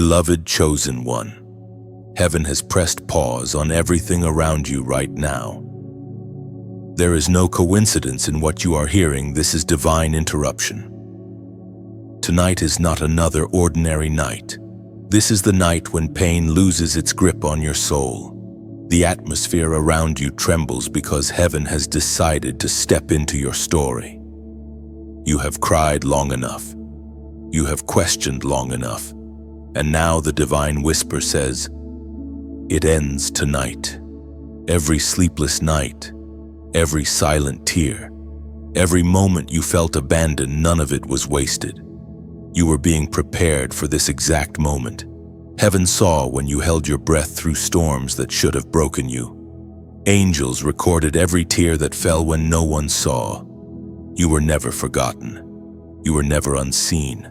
Beloved chosen one, heaven has pressed pause on everything around you right now. There is no coincidence in what you are hearing. This is divine interruption. Tonight is not another ordinary night. This is the night when pain loses its grip on your soul. The atmosphere around you trembles because heaven has decided to step into your story. You have cried long enough. You have questioned long enough. And now the divine whisper says, it ends tonight. Every sleepless night, every silent tear, every moment you felt abandoned, none of it was wasted. You were being prepared for this exact moment. Heaven saw when you held your breath through storms that should have broken you. Angels recorded every tear that fell when no one saw. You were never forgotten. You were never unseen.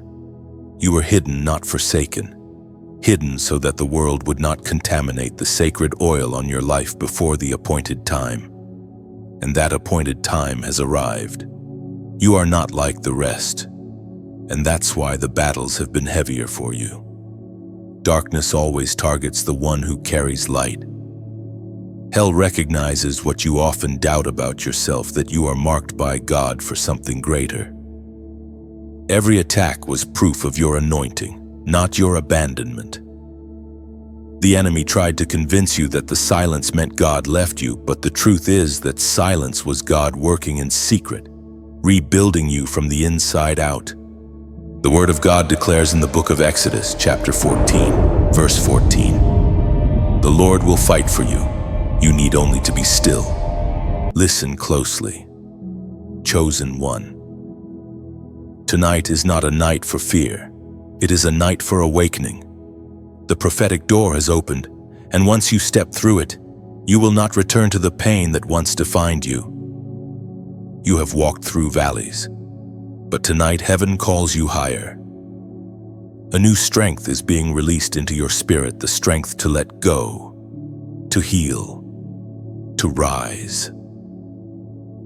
You were hidden, not forsaken. Hidden so that the world would not contaminate the sacred oil on your life before the appointed time. And that appointed time has arrived. You are not like the rest. And that's why the battles have been heavier for you. Darkness always targets the one who carries light. Hell recognizes what you often doubt about yourself, that you are marked by God for something greater. Every attack was proof of your anointing, not your abandonment. The enemy tried to convince you that the silence meant God left you, but the truth is that silence was God working in secret, rebuilding you from the inside out. The Word of God declares in the book of Exodus, chapter 14, verse 14, the Lord will fight for you. You need only to be still. Listen closely. Chosen one. Tonight is not a night for fear. It is a night for awakening. The prophetic door has opened, and once you step through it, you will not return to the pain that once defined you. You have walked through valleys, but tonight heaven calls you higher. A new strength is being released into your spirit, the strength to let go, to heal, to rise.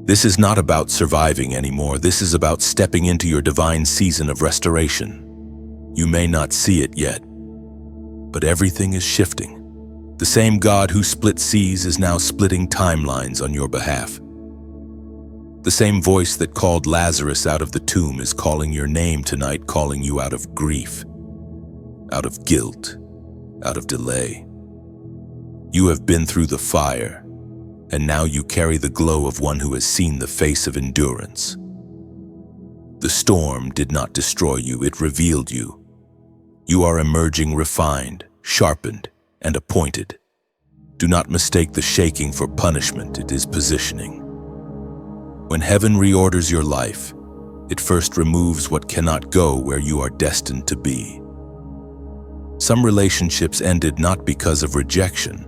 This is not about surviving anymore. This is about stepping into your divine season of restoration. You may not see it yet, but everything is shifting. The same God who split seas is now splitting timelines on your behalf. The same voice that called Lazarus out of the tomb is calling your name tonight, calling you out of grief, out of guilt, out of delay. You have been through the fire, and now you carry the glow of one who has seen the face of endurance. The storm did not destroy you, it revealed you. You are emerging refined, sharpened, and appointed. Do not mistake the shaking for punishment, it is positioning. When heaven reorders your life, it first removes what cannot go where you are destined to be. Some relationships ended not because of rejection,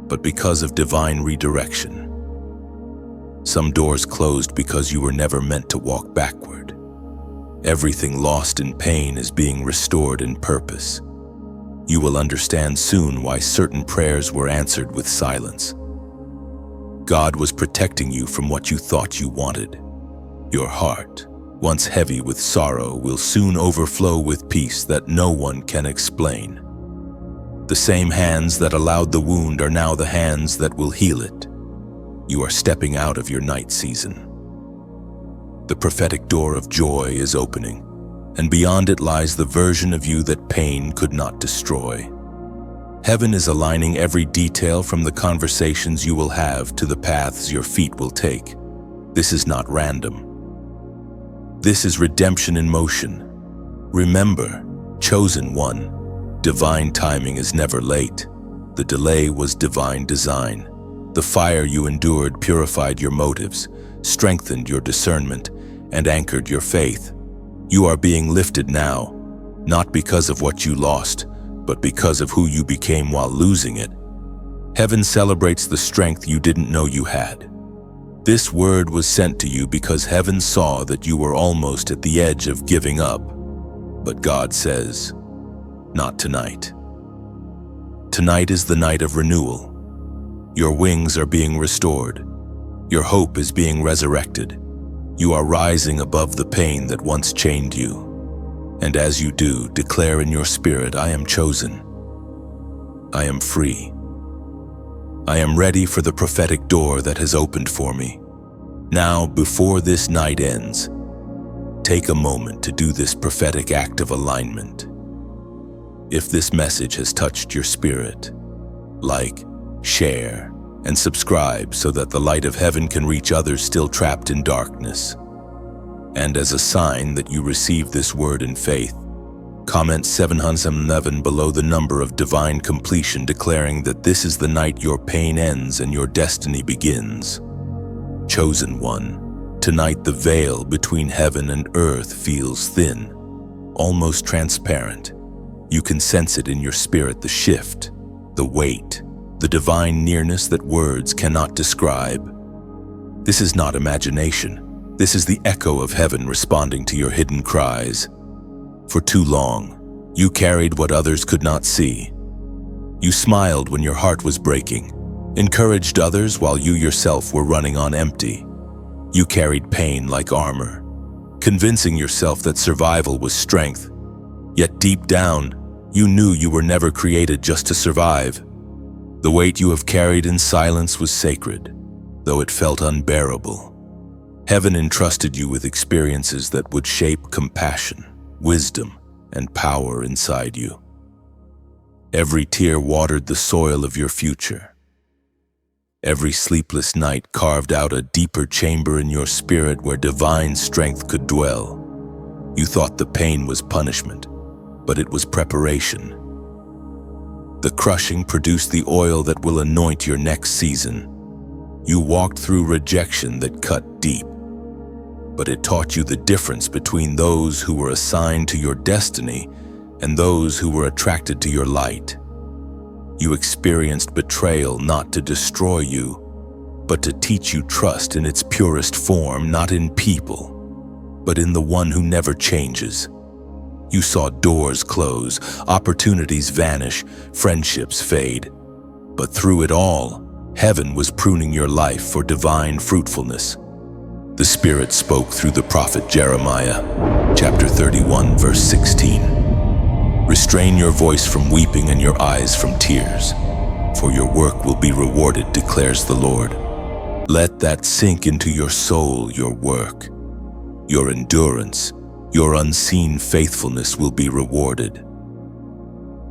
but because of divine redirection. Some doors closed because you were never meant to walk backward. Everything lost in pain is being restored in purpose. You will understand soon why certain prayers were answered with silence. God was protecting you from what you thought you wanted. Your heart, once heavy with sorrow, will soon overflow with peace that no one can explain. The same hands that allowed the wound are now the hands that will heal it. You are stepping out of your night season. The prophetic door of joy is opening, and beyond it lies the version of you that pain could not destroy. Heaven is aligning every detail from the conversations you will have to the paths your feet will take. This is not random. This is redemption in motion. Remember, chosen one, divine timing is never late. The delay was divine design. The fire you endured purified your motives, strengthened your discernment, and anchored your faith. You are being lifted now, not because of what you lost, but because of who you became while losing it. Heaven celebrates the strength you didn't know you had. This word was sent to you because heaven saw that you were almost at the edge of giving up. But God says, not tonight. Tonight is the night of renewal. Your wings are being restored. Your hope is being resurrected. You are rising above the pain that once chained you. And as you do, declare in your spirit, I am chosen. I am free. I am ready for the prophetic door that has opened for me. Now, before this night ends, take a moment to do this prophetic act of alignment. If this message has touched your spirit, like, share, and subscribe so that the light of heaven can reach others still trapped in darkness. And as a sign that you receive this word in faith, comment 711 below the number of divine completion, declaring that this is the night your pain ends and your destiny begins. Chosen one, tonight the veil between heaven and earth feels thin, almost transparent. You can sense it in your spirit, the shift, the weight, the divine nearness that words cannot describe. This is not imagination. This is the echo of heaven responding to your hidden cries. For too long, you carried what others could not see. You smiled when your heart was breaking, encouraged others while you yourself were running on empty. You carried pain like armor, convincing yourself that survival was strength. Yet deep down, you knew you were never created just to survive. The weight you have carried in silence was sacred, though it felt unbearable. Heaven entrusted you with experiences that would shape compassion, wisdom, and power inside you. Every tear watered the soil of your future. Every sleepless night carved out a deeper chamber in your spirit where divine strength could dwell. You thought the pain was punishment, but it was preparation. The crushing produced the oil that will anoint your next season. You walked through rejection that cut deep, but it taught you the difference between those who were assigned to your destiny and those who were attracted to your light. You experienced betrayal not to destroy you, but to teach you trust in its purest form, not in people, but in the one who never changes. You saw doors close, opportunities vanish, friendships fade. But through it all, heaven was pruning your life for divine fruitfulness. The Spirit spoke through the prophet Jeremiah, chapter 31, verse 16. Restrain your voice from weeping and your eyes from tears, for your work will be rewarded, declares the Lord. Let that sink into your soul, your work, your endurance, your unseen faithfulness will be rewarded.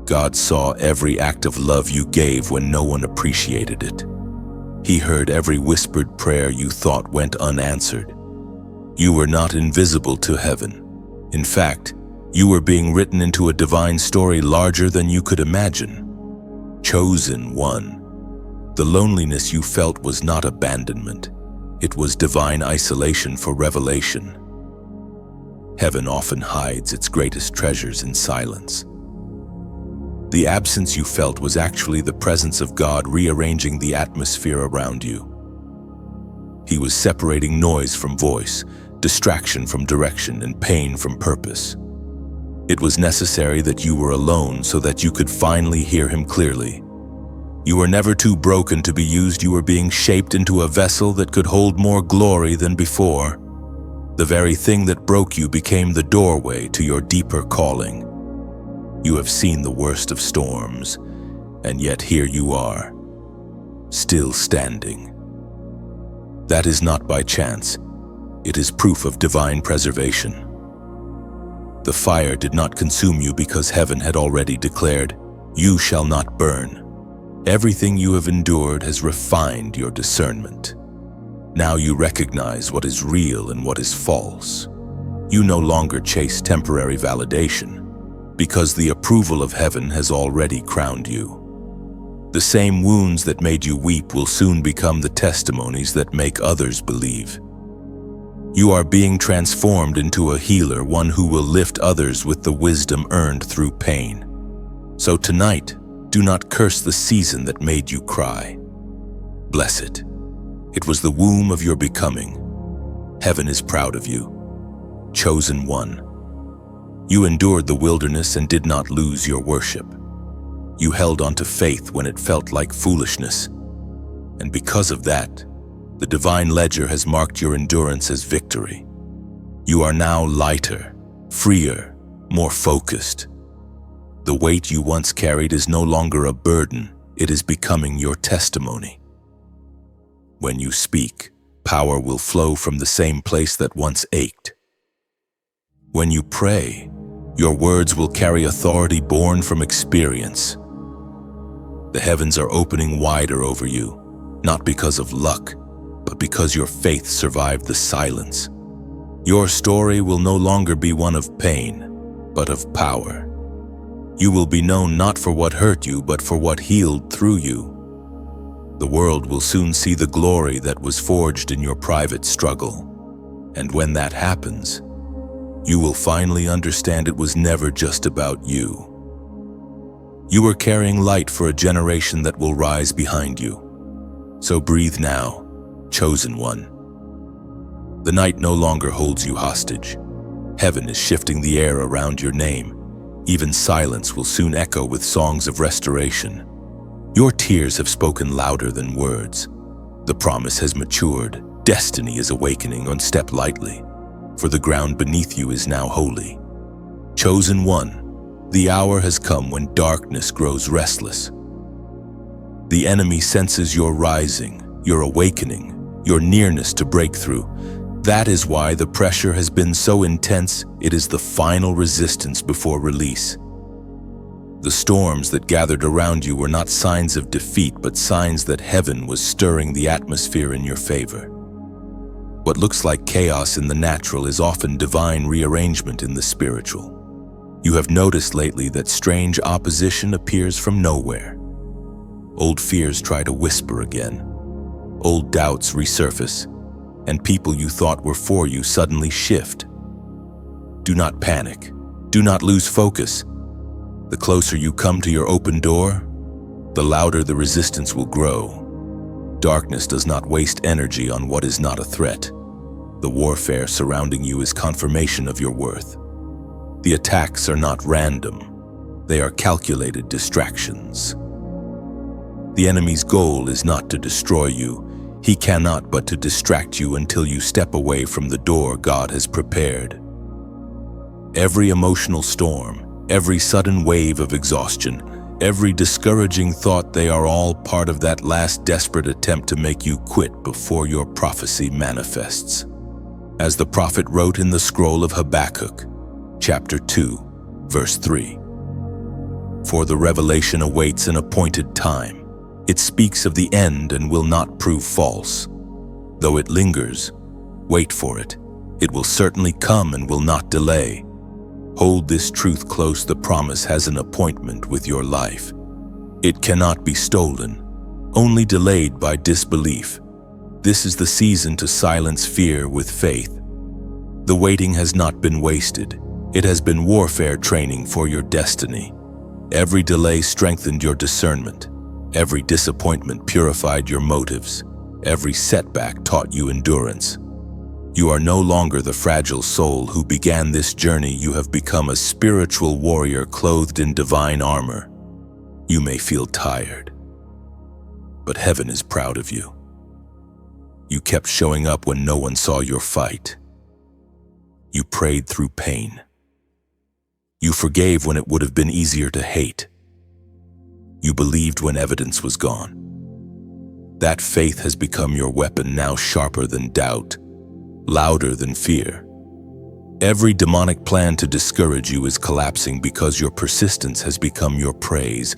God saw every act of love you gave when no one appreciated it. He heard every whispered prayer you thought went unanswered. You were not invisible to heaven. In fact, you were being written into a divine story larger than you could imagine. Chosen one. The loneliness you felt was not abandonment. It was divine isolation for revelation. Heaven often hides its greatest treasures in silence. The absence you felt was actually the presence of God rearranging the atmosphere around you. He was separating noise from voice, distraction from direction, and pain from purpose. It was necessary that you were alone so that you could finally hear Him clearly. You were never too broken to be used. You were being shaped into a vessel that could hold more glory than before. The very thing that broke you became the doorway to your deeper calling. You have seen the worst of storms, and yet here you are, still standing. That is not by chance. It is proof of divine preservation. The fire did not consume you because heaven had already declared, "You shall not burn." Everything you have endured has refined your discernment. Now you recognize what is real and what is false. You no longer chase temporary validation, because the approval of heaven has already crowned you. The same wounds that made you weep will soon become the testimonies that make others believe. You are being transformed into a healer, one who will lift others with the wisdom earned through pain. So tonight, do not curse the season that made you cry. Bless it. It was the womb of your becoming. Heaven is proud of you. Chosen one. You endured the wilderness and did not lose your worship. You held on to faith when it felt like foolishness. And because of that, the divine ledger has marked your endurance as victory. You are now lighter, freer, more focused. The weight you once carried is no longer a burden, it is becoming your testimony. When you speak, power will flow from the same place that once ached. When you pray, your words will carry authority born from experience. The heavens are opening wider over you, not because of luck, but because your faith survived the silence. Your story will no longer be one of pain, but of power. You will be known not for what hurt you, but for what healed through you. The world will soon see the glory that was forged in your private struggle. And when that happens, you will finally understand it was never just about you. You are carrying light for a generation that will rise behind you. So breathe now, chosen one. The night no longer holds you hostage. Heaven is shifting the air around your name. Even silence will soon echo with songs of restoration. Your tears have spoken louder than words. The promise has matured. Destiny is awakening. Step lightly, for the ground beneath you is now holy. Chosen one, the hour has come when darkness grows restless. The enemy senses your rising, your awakening, your nearness to breakthrough. That is why the pressure has been so intense. It is the final resistance before release. The storms that gathered around you were not signs of defeat, but signs that heaven was stirring the atmosphere in your favor. What looks like chaos in the natural is often divine rearrangement in the spiritual. You have noticed lately that strange opposition appears from nowhere. Old fears try to whisper again. Old doubts resurface, and people you thought were for you suddenly shift. Do not panic. Do not lose focus. The closer you come to your open door, the louder the resistance will grow. Darkness does not waste energy on what is not a threat. The warfare surrounding you is confirmation of your worth. The attacks are not random. They are calculated distractions. The enemy's goal is not to destroy you. He cannot but to distract you until you step away from the door God has prepared. Every emotional storm, every sudden wave of exhaustion, every discouraging thought, they are all part of that last desperate attempt to make you quit before your prophecy manifests. As the prophet wrote in the scroll of Habakkuk, chapter 2, verse 3, "For the revelation awaits an appointed time. It speaks of the end and will not prove false. Though it lingers, wait for it. It will certainly come and will not delay. Hold this truth close. The promise has an appointment with your life. It cannot be stolen, only delayed by disbelief. This is the season to silence fear with faith. The waiting has not been wasted. It has been warfare training for your destiny. Every delay strengthened your discernment. Every disappointment purified your motives. Every setback taught you endurance. You are no longer the fragile soul who began this journey. You have become a spiritual warrior clothed in divine armor. You may feel tired, but heaven is proud of you. You kept showing up when no one saw your fight. You prayed through pain. You forgave when it would have been easier to hate. You believed when evidence was gone. That faith has become your weapon, now sharper than doubt, louder than fear. Every demonic plan to discourage you is collapsing because your persistence has become your praise.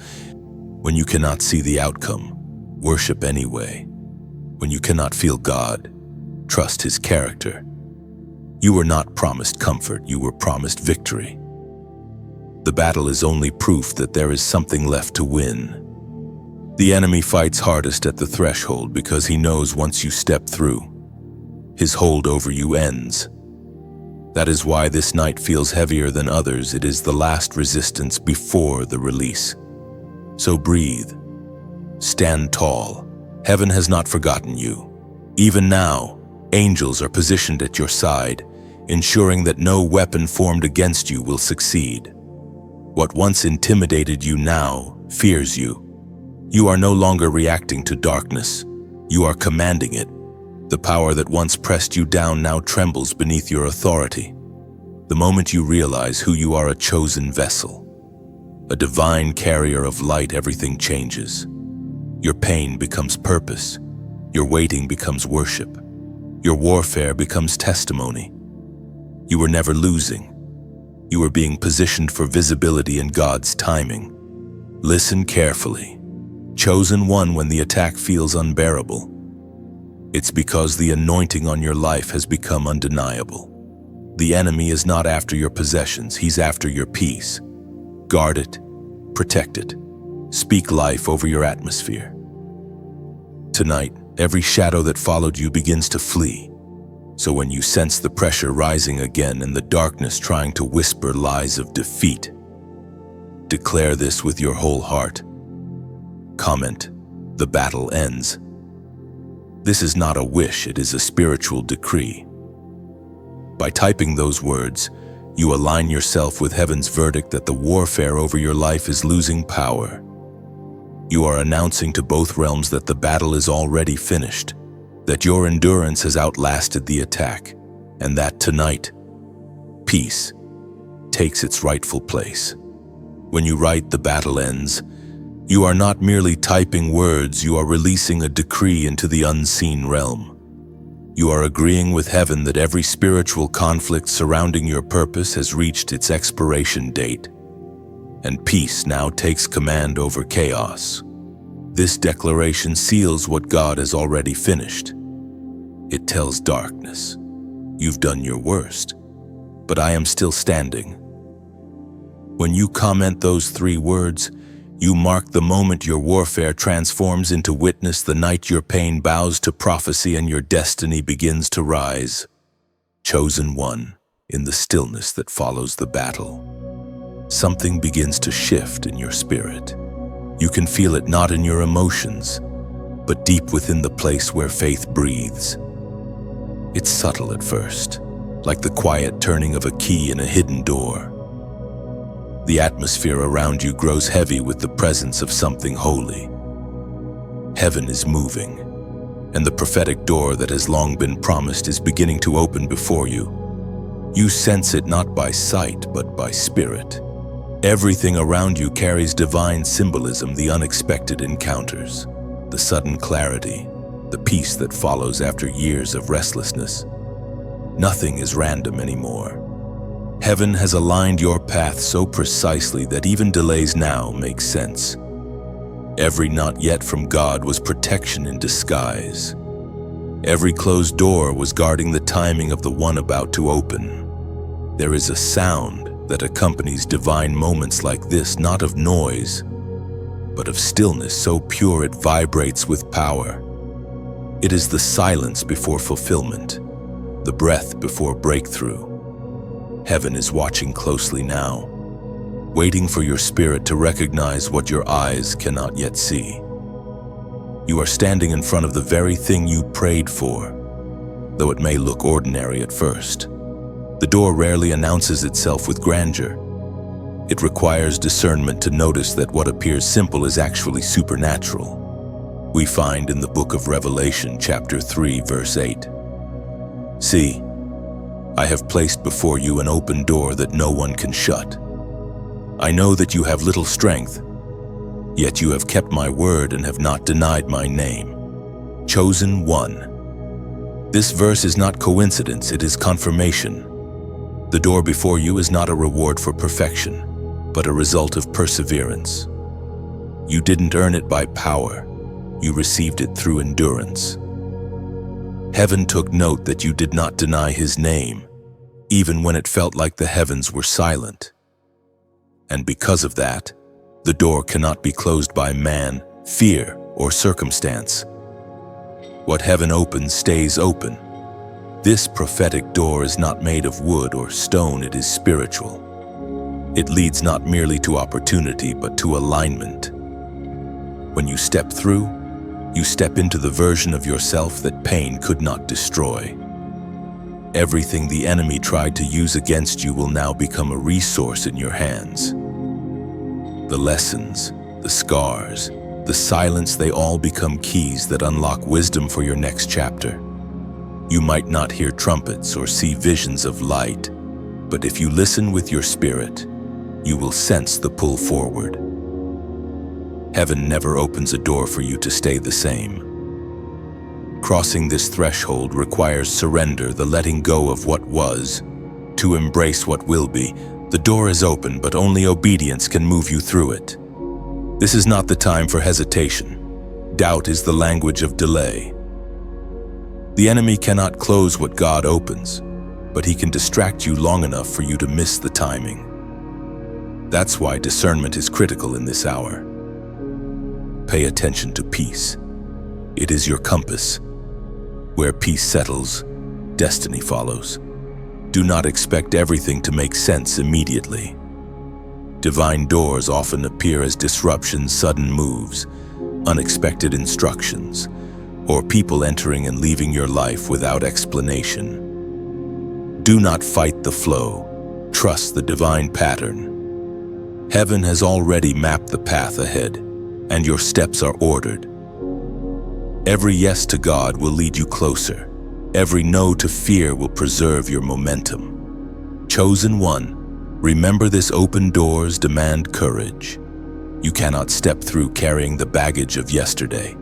When you cannot see the outcome, worship anyway. When you cannot feel God, trust His character. You were not promised comfort, you were promised victory. The battle is only proof that there is something left to win. The enemy fights hardest at the threshold because he knows once you step through, his hold over you ends. That is why this night feels heavier than others. It is the last resistance before the release. So breathe. Stand tall. Heaven has not forgotten you. Even now, angels are positioned at your side, ensuring that no weapon formed against you will succeed. What once intimidated you now fears you. You are no longer reacting to darkness. You are commanding it. The power that once pressed you down now trembles beneath your authority. The moment you realize who you are, a chosen vessel, a divine carrier of light, everything changes. Your pain becomes purpose. Your waiting becomes worship. Your warfare becomes testimony. You were never losing. You were being positioned for visibility in God's timing. Listen carefully. Chosen one, when the attack feels unbearable, it's because the anointing on your life has become undeniable. The enemy is not after your possessions, he's after your peace. Guard it, protect it, speak life over your atmosphere. Tonight, every shadow that followed you begins to flee. So when you sense the pressure rising again and the darkness trying to whisper lies of defeat, declare this with your whole heart. Comment, "The battle ends." This is not a wish, it is a spiritual decree. By typing those words, you align yourself with heaven's verdict that the warfare over your life is losing power. You are announcing to both realms that the battle is already finished, that your endurance has outlasted the attack, and that tonight, peace takes its rightful place. When you write "the battle ends," you are not merely typing words, you are releasing a decree into the unseen realm. You are agreeing with heaven that every spiritual conflict surrounding your purpose has reached its expiration date, and peace now takes command over chaos. This declaration seals what God has already finished. It tells darkness, "You've done your worst, but I am still standing." When you comment those 3 words, you mark the moment your warfare transforms into witness, the night your pain bows to prophecy and your destiny begins to rise. Chosen one, in the stillness that follows the battle, something begins to shift in your spirit. You can feel it not in your emotions, but deep within the place where faith breathes. It's subtle at first, like the quiet turning of a key in a hidden door. The atmosphere around you grows heavy with the presence of something holy. Heaven is moving, and the prophetic door that has long been promised is beginning to open before you. You sense it not by sight, but by spirit. Everything around you carries divine symbolism, the unexpected encounters, the sudden clarity, the peace that follows after years of restlessness. Nothing is random anymore. Heaven has aligned your path so precisely that even delays now make sense. Every "not yet" from God was protection in disguise. Every closed door was guarding the timing of the one about to open. There is a sound that accompanies divine moments like this, not of noise, but of stillness so pure it vibrates with power. It is the silence before fulfillment, the breath before breakthrough. Heaven is watching closely now, waiting for your spirit to recognize what your eyes cannot yet see. You are standing in front of the very thing you prayed for, though it may look ordinary at first. The door rarely announces itself with grandeur. It requires discernment to notice that what appears simple is actually supernatural. We find in the book of Revelation, chapter 3, verse 8, "See, I have placed before you an open door that no one can shut. I know that you have little strength, yet you have kept my word and have not denied my name." Chosen one. This verse is not coincidence, it is confirmation. The door before you is not a reward for perfection, but a result of perseverance. You didn't earn it by power, you received it through endurance. Heaven took note that you did not deny his name, even when it felt like the heavens were silent. And because of that, the door cannot be closed by man, fear, or circumstance. What heaven opens stays open. This prophetic door is not made of wood or stone, it is spiritual. It leads not merely to opportunity, but to alignment. When you step through, you step into the version of yourself that pain could not destroy. Everything the enemy tried to use against you will now become a resource in your hands. The lessons, the scars, the silence, they all become keys that unlock wisdom for your next chapter. You might not hear trumpets or see visions of light, But if you listen with your spirit, you will sense the pull forward. Heaven never opens a door for you to stay the same. Crossing this threshold requires surrender, the letting go of what was, to embrace what will be. The door is open, but only obedience can move you through it. This is not the time for hesitation. Doubt is the language of delay. The enemy cannot close what God opens, but he can distract you long enough for you to miss the timing. That's why discernment is critical in this hour. Pay attention to peace. It is your compass. Where peace settles, destiny follows. Do not expect everything to make sense immediately. Divine doors often appear as disruptions, sudden moves, unexpected instructions, or people entering and leaving your life without explanation. Do not fight the flow. Trust the divine pattern. Heaven has already mapped the path ahead, and your steps are ordered. Every yes to God will lead you closer. Every no to fear will preserve your momentum. Chosen one, remember this: open doors demand courage. You cannot step through carrying the baggage of yesterday.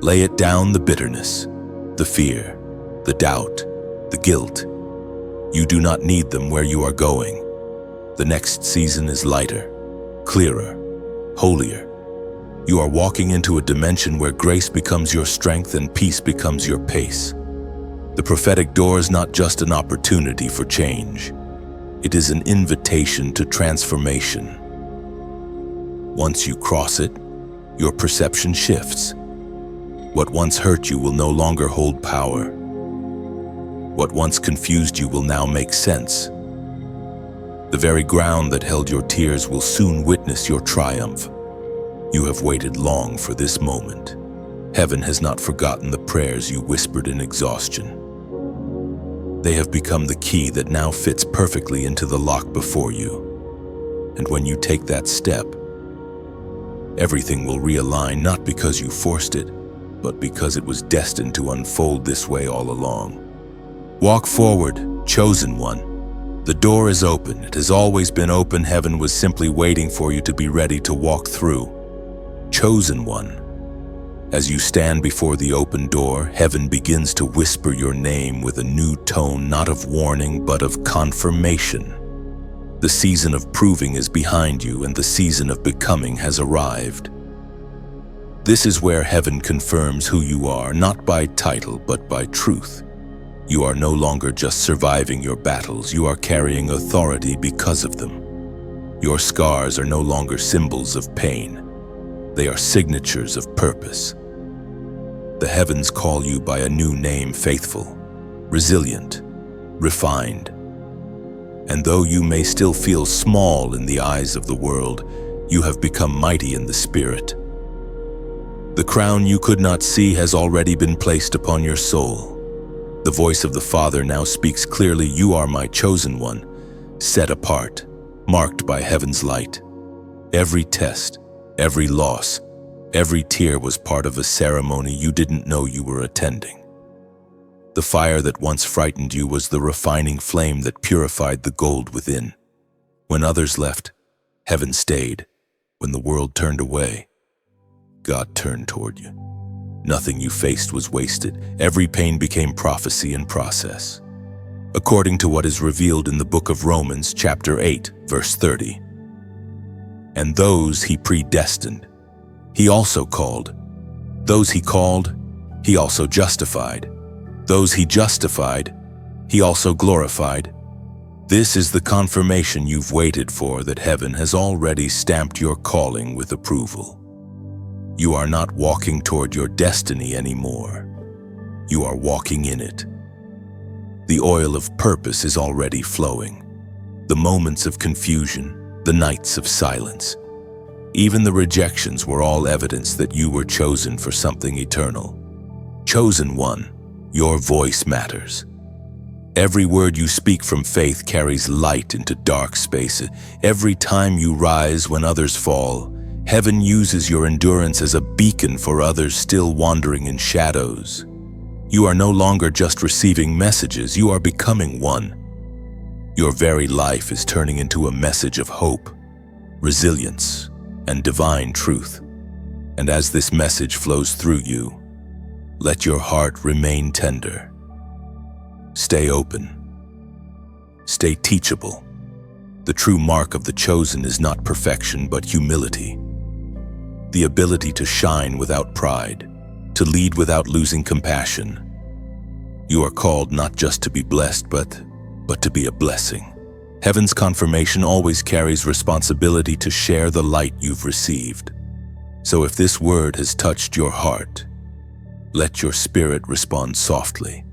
Lay it down, the bitterness, the fear, the doubt, the guilt. You do not need them where you are going. The next season is lighter, clearer, holier. You are walking into a dimension where grace becomes your strength and peace becomes your pace. The prophetic door is not just an opportunity for change. It is an invitation to transformation. Once you cross it, your perception shifts. What once hurt you will no longer hold power. What once confused you will now make sense. The very ground that held your tears will soon witness your triumph. You have waited long for this moment. Heaven has not forgotten the prayers you whispered in exhaustion. They have become the key that now fits perfectly into the lock before you. And when you take that step, everything will realign, not because you forced it, but because it was destined to unfold this way all along. Walk forward, chosen one. The door is open. It has always been open. Heaven was simply waiting for you to be ready to walk through. Chosen one. As you stand before the open door, heaven begins to whisper your name with a new tone, not of warning, but of confirmation. The season of proving is behind you, and the season of becoming has arrived. This is where heaven confirms who you are, not by title, but by truth. You are no longer just surviving your battles, you are carrying authority because of them. Your scars are no longer symbols of pain. They are signatures of purpose. The heavens call you by a new name: faithful, resilient, refined. And though you may still feel small in the eyes of the world, you have become mighty in the spirit. The crown you could not see has already been placed upon your soul. The voice of the Father now speaks clearly: you are my chosen one, set apart, marked by heaven's light. Every test, every loss, every tear was part of a ceremony you didn't know you were attending. The fire that once frightened you was the refining flame that purified the gold within. When others left, heaven stayed. When the world turned away, God turned toward you. Nothing you faced was wasted. Every pain became prophecy and process. According to what is revealed in the book of Romans, chapter 8, verse 30. And those he predestined, he also called. Those he called, he also justified. Those he justified, he also glorified. This is the confirmation you've waited for, that heaven has already stamped your calling with approval. You are not walking toward your destiny anymore. You are walking in it. The oil of purpose is already flowing. The moments of confusion, the nights of silence, even the rejections were all evidence that you were chosen for something eternal. Chosen one, your voice matters. Every word you speak from faith carries light into dark spaces. Every time you rise when others fall, heaven uses your endurance as a beacon for others still wandering in shadows. You are no longer just receiving messages, you are becoming one. Your very life is turning into a message of hope, resilience, and divine truth. And as this message flows through you, let your heart remain tender. Stay open. Stay teachable. The true mark of the chosen is not perfection, but humility. The ability to shine without pride, to lead without losing compassion. You are called not just to be blessed, but to be a blessing. Heaven's confirmation always carries responsibility to share the light you've received. So if this word has touched your heart, let your spirit respond softly.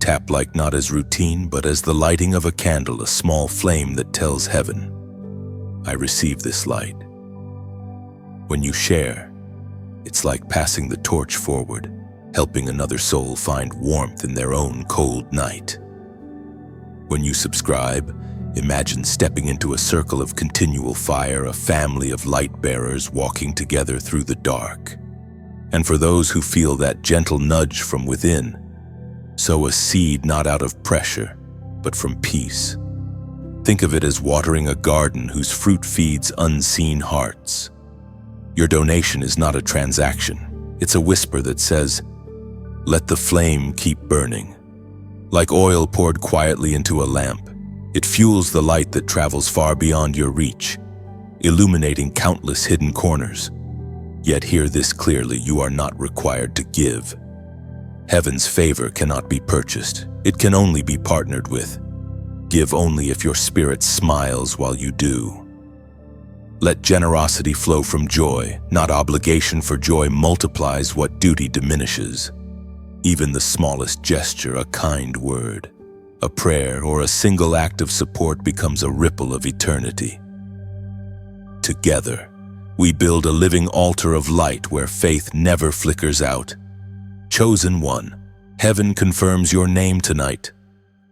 Tap like not as routine, but as the lighting of a candle, a small flame that tells heaven, I receive this light. When you share, it's like passing the torch forward, helping another soul find warmth in their own cold night. When you subscribe, imagine stepping into a circle of continual fire, a family of light bearers walking together through the dark. And for those who feel that gentle nudge from within, sow a seed not out of pressure, but from peace. Think of it as watering a garden whose fruit feeds unseen hearts. Your donation is not a transaction. It's a whisper that says, let the flame keep burning. Like oil poured quietly into a lamp, it fuels the light that travels far beyond your reach, illuminating countless hidden corners. Yet hear this clearly, you are not required to give. Heaven's favor cannot be purchased. It can only be partnered with. Give only if your spirit smiles while you do. Let generosity flow from joy, not obligation, for joy multiplies what duty diminishes. Even the smallest gesture, a kind word, a prayer, or a single act of support becomes a ripple of eternity. Together, we build a living altar of light where faith never flickers out. Chosen one, heaven confirms your name tonight.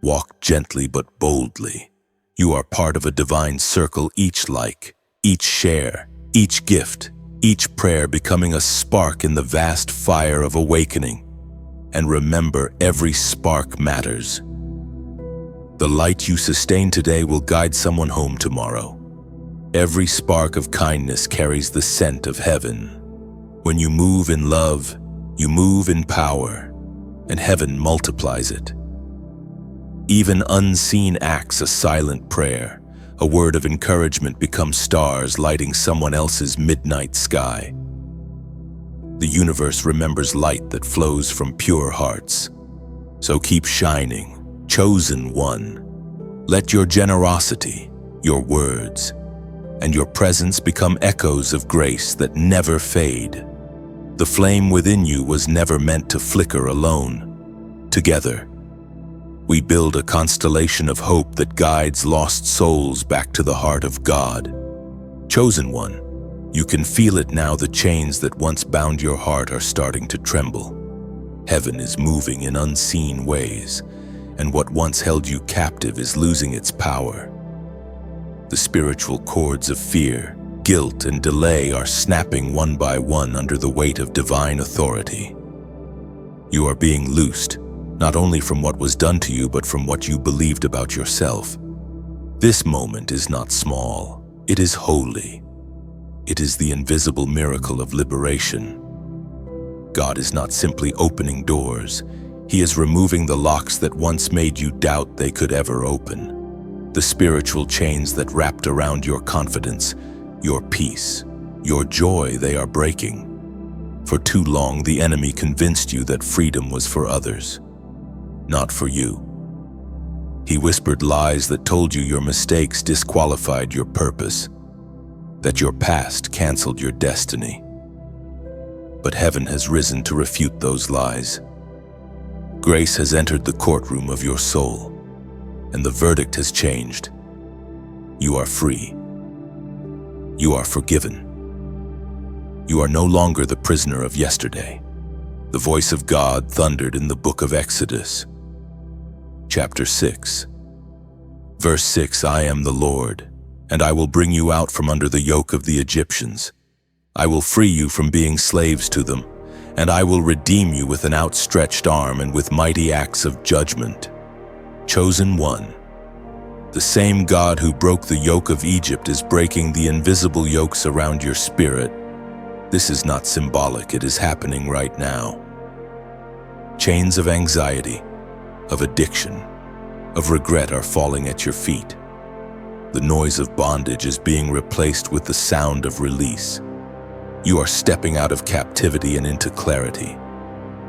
Walk gently but boldly. You are part of a divine circle, each like, each share, each gift, each prayer becoming a spark in the vast fire of awakening. And remember, every spark matters. The light you sustain today will guide someone home tomorrow. Every spark of kindness carries the scent of heaven. When you move in love, you move in power, and heaven multiplies it. Even unseen acts, a silent prayer, a word of encouragement, become stars lighting someone else's midnight sky. The universe remembers light that flows from pure hearts. So keep shining, chosen one. Let your generosity, your words, and your presence become echoes of grace that never fade. The flame within you was never meant to flicker alone. Together, we build a constellation of hope that guides lost souls back to the heart of God. Chosen one, you can feel it now. The chains that once bound your heart are starting to tremble. Heaven is moving in unseen ways, and what once held you captive is losing its power. The spiritual cords of fear, guilt, and delay are snapping one by one under the weight of divine authority. You are being loosed, not only from what was done to you, but from what you believed about yourself. This moment is not small, it is holy. It is the invisible miracle of liberation. God is not simply opening doors. He is removing the locks that once made you doubt they could ever open. The spiritual chains that wrapped around your confidence, your peace, your joy, they are breaking. For too long, the enemy convinced you that freedom was for others, not for you. He whispered lies that told you your mistakes disqualified your purpose, that your past canceled your destiny. But heaven has risen to refute those lies. Grace has entered the courtroom of your soul, and the verdict has changed. You are free. You are forgiven. You are no longer the prisoner of yesterday. The voice of God thundered in the book of Exodus, chapter 6, verse 6, I am the Lord, and I will bring you out from under the yoke of the Egyptians. I will free you from being slaves to them, and I will redeem you with an outstretched arm and with mighty acts of judgment. Chosen one, The same God who broke the yoke of Egypt is breaking the invisible yokes around your spirit. This is not symbolic, it is happening right now. Chains of anxiety, of addiction, of regret are falling at your feet. The noise of bondage is being replaced with the sound of release. You are stepping out of captivity and into clarity.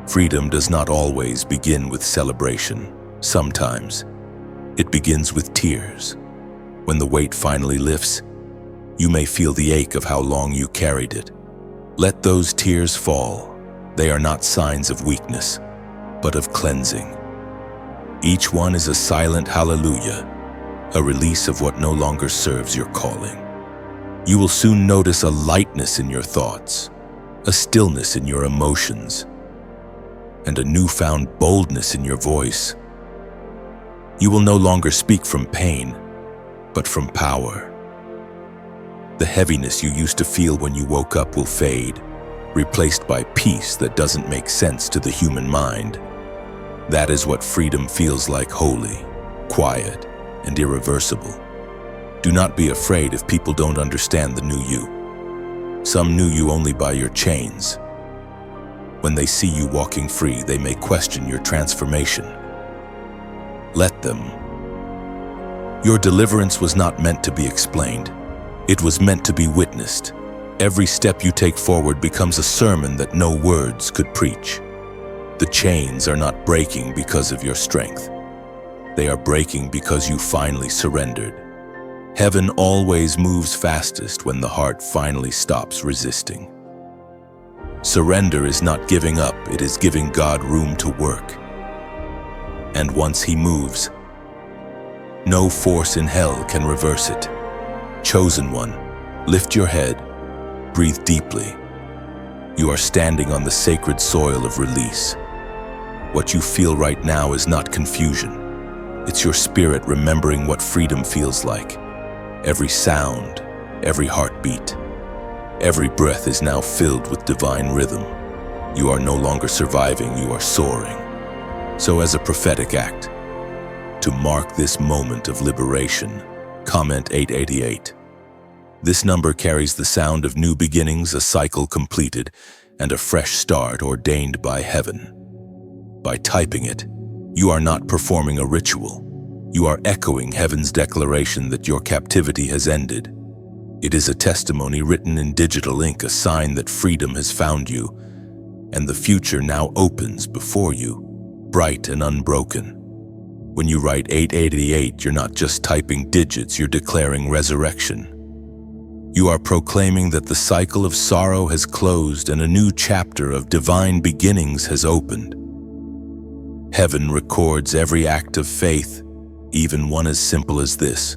Freedom does not always begin with celebration. Sometimes, it begins with tears. When the weight finally lifts, you may feel the ache of how long you carried it. Let those tears fall. They are not signs of weakness, but of cleansing. Each one is a silent hallelujah, a release of what no longer serves your calling. You will soon notice a lightness in your thoughts, a stillness in your emotions, and a newfound boldness in your voice. You will no longer speak from pain, but from power. The heaviness you used to feel when you woke up will fade, replaced by peace that doesn't make sense to the human mind. That is what freedom feels like: holy, quiet, and irreversible. Do not be afraid if people don't understand the new you. Some knew you only by your chains. When they see you walking free, they may question your transformation. Let them. Your deliverance was not meant to be explained. It was meant to be witnessed. Every step you take forward becomes a sermon that no words could preach. The chains are not breaking because of your strength. They are breaking because you finally surrendered. Heaven always moves fastest when the heart finally stops resisting. Surrender is not giving up, it is giving God room to work. And once He moves, no force in hell can reverse it. Chosen one, lift your head, breathe deeply. You are standing on the sacred soil of release. What you feel right now is not confusion. It's your spirit remembering what freedom feels like. Every sound, every heartbeat, every breath is now filled with divine rhythm. You are no longer surviving, you are soaring. So as a prophetic act, to mark this moment of liberation, comment 888. This number carries the sound of new beginnings, a cycle completed, and a fresh start ordained by heaven. By typing it, you are not performing a ritual. You are echoing heaven's declaration that your captivity has ended. It is a testimony written in digital ink, a sign that freedom has found you, and the future now opens before you, bright and unbroken. When you write 888, you're not just typing digits, you're declaring resurrection. You are proclaiming that the cycle of sorrow has closed and a new chapter of divine beginnings has opened. Heaven records every act of faith, even one as simple as this.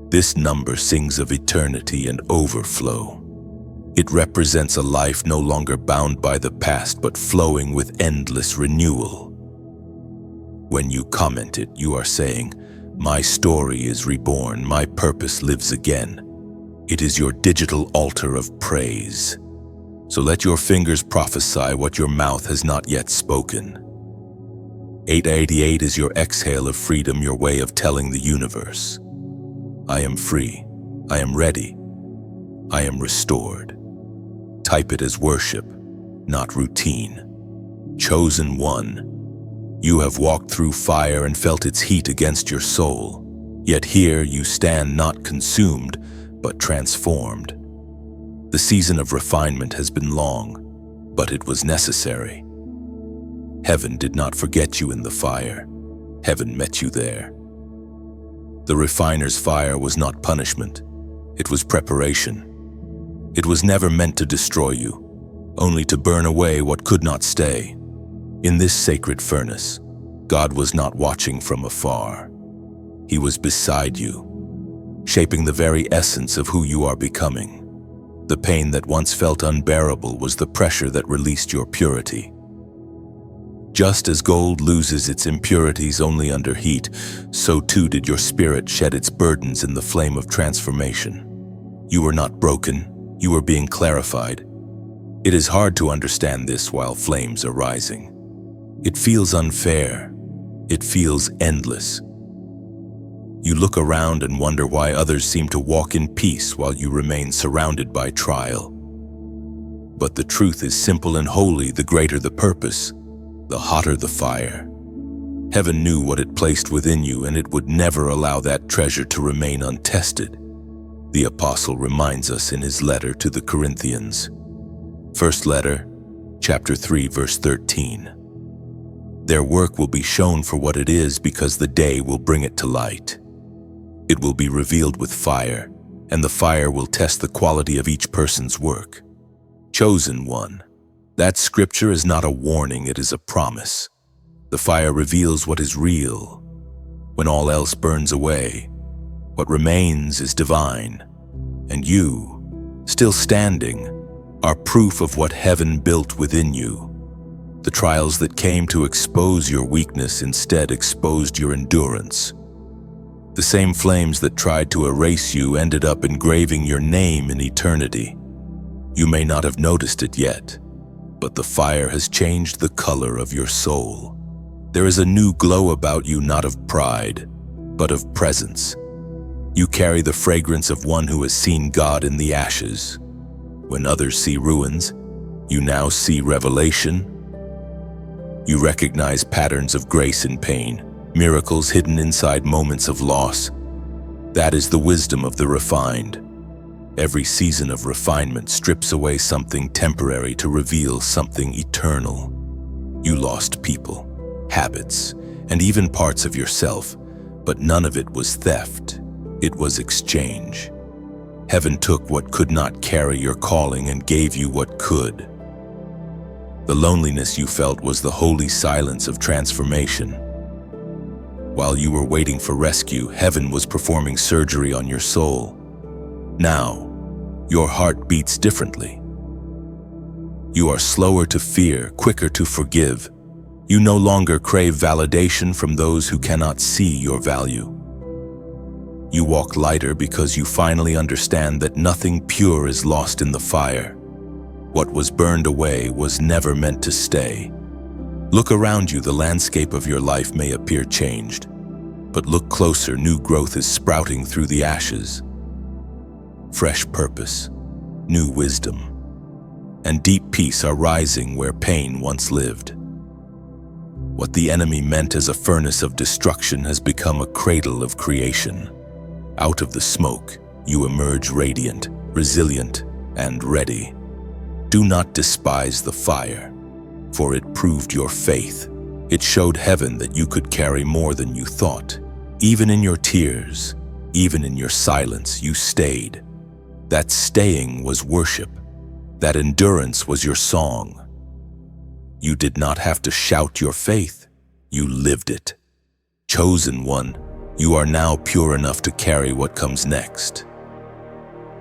This number sings of eternity and overflow. It represents a life no longer bound by the past, but flowing with endless renewal. When you comment it, you are saying, "My story is reborn, my purpose lives again." It is your digital altar of praise. So let your fingers prophesy what your mouth has not yet spoken. 888 is your exhale of freedom, your way of telling the universe, I am free, I am ready, I am restored. Type it as worship, not routine. Chosen one, you have walked through fire and felt its heat against your soul, yet here you stand not consumed, but transformed. The season of refinement has been long, but it was necessary. Heaven did not forget you in the fire. Heaven met you there. The refiner's fire was not punishment. It was preparation. It was never meant to destroy you, only to burn away what could not stay. In this sacred furnace, God was not watching from afar. He was beside you, shaping the very essence of who you are becoming. The pain that once felt unbearable was the pressure that released your purity. Just as gold loses its impurities only under heat, so too did your spirit shed its burdens in the flame of transformation. You were not broken, you were being clarified. It is hard to understand this while flames are rising. It feels unfair. It feels endless. You look around and wonder why others seem to walk in peace while you remain surrounded by trial. But the truth is simple and holy: the greater the purpose, the hotter the fire. Heaven knew what it placed within you, and it would never allow that treasure to remain untested. The apostle reminds us in his letter to the Corinthians. First letter, chapter 3, verse 13. Their work will be shown for what it is, because the day will bring it to light. It will be revealed with fire, and the fire will test the quality of each person's work. Chosen one. That scripture is not a warning, it is a promise. The fire reveals what is real. When all else burns away, what remains is divine. And you, still standing, are proof of what heaven built within you. The trials that came to expose your weakness instead exposed your endurance. The same flames that tried to erase you ended up engraving your name in eternity. You may not have noticed it yet, but the fire has changed the color of your soul. There is a new glow about you, not of pride, but of presence. You carry the fragrance of one who has seen God in the ashes. When others see ruins, you now see revelation. You recognize patterns of grace in pain, miracles hidden inside moments of loss. That is the wisdom of the refined. Every season of refinement strips away something temporary to reveal something eternal. You lost people, habits, and even parts of yourself, but none of it was theft. It was exchange. Heaven took what could not carry your calling and gave you what could. The loneliness you felt was the holy silence of transformation. While you were waiting for rescue, heaven was performing surgery on your soul. Now, your heart beats differently. You are slower to fear, quicker to forgive. You no longer crave validation from those who cannot see your value. You walk lighter because you finally understand that nothing pure is lost in the fire. What was burned away was never meant to stay. Look around you, the landscape of your life may appear changed. But look closer, new growth is sprouting through the ashes. Fresh purpose, new wisdom, and deep peace are rising where pain once lived. What the enemy meant as a furnace of destruction has become a cradle of creation. Out of the smoke, you emerge radiant, resilient, and ready. Do not despise the fire, for it proved your faith. It showed heaven that you could carry more than you thought. Even in your tears, even in your silence, you stayed. That staying was worship. That endurance was your song. You did not have to shout your faith. You lived it. Chosen one, you are now pure enough to carry what comes next.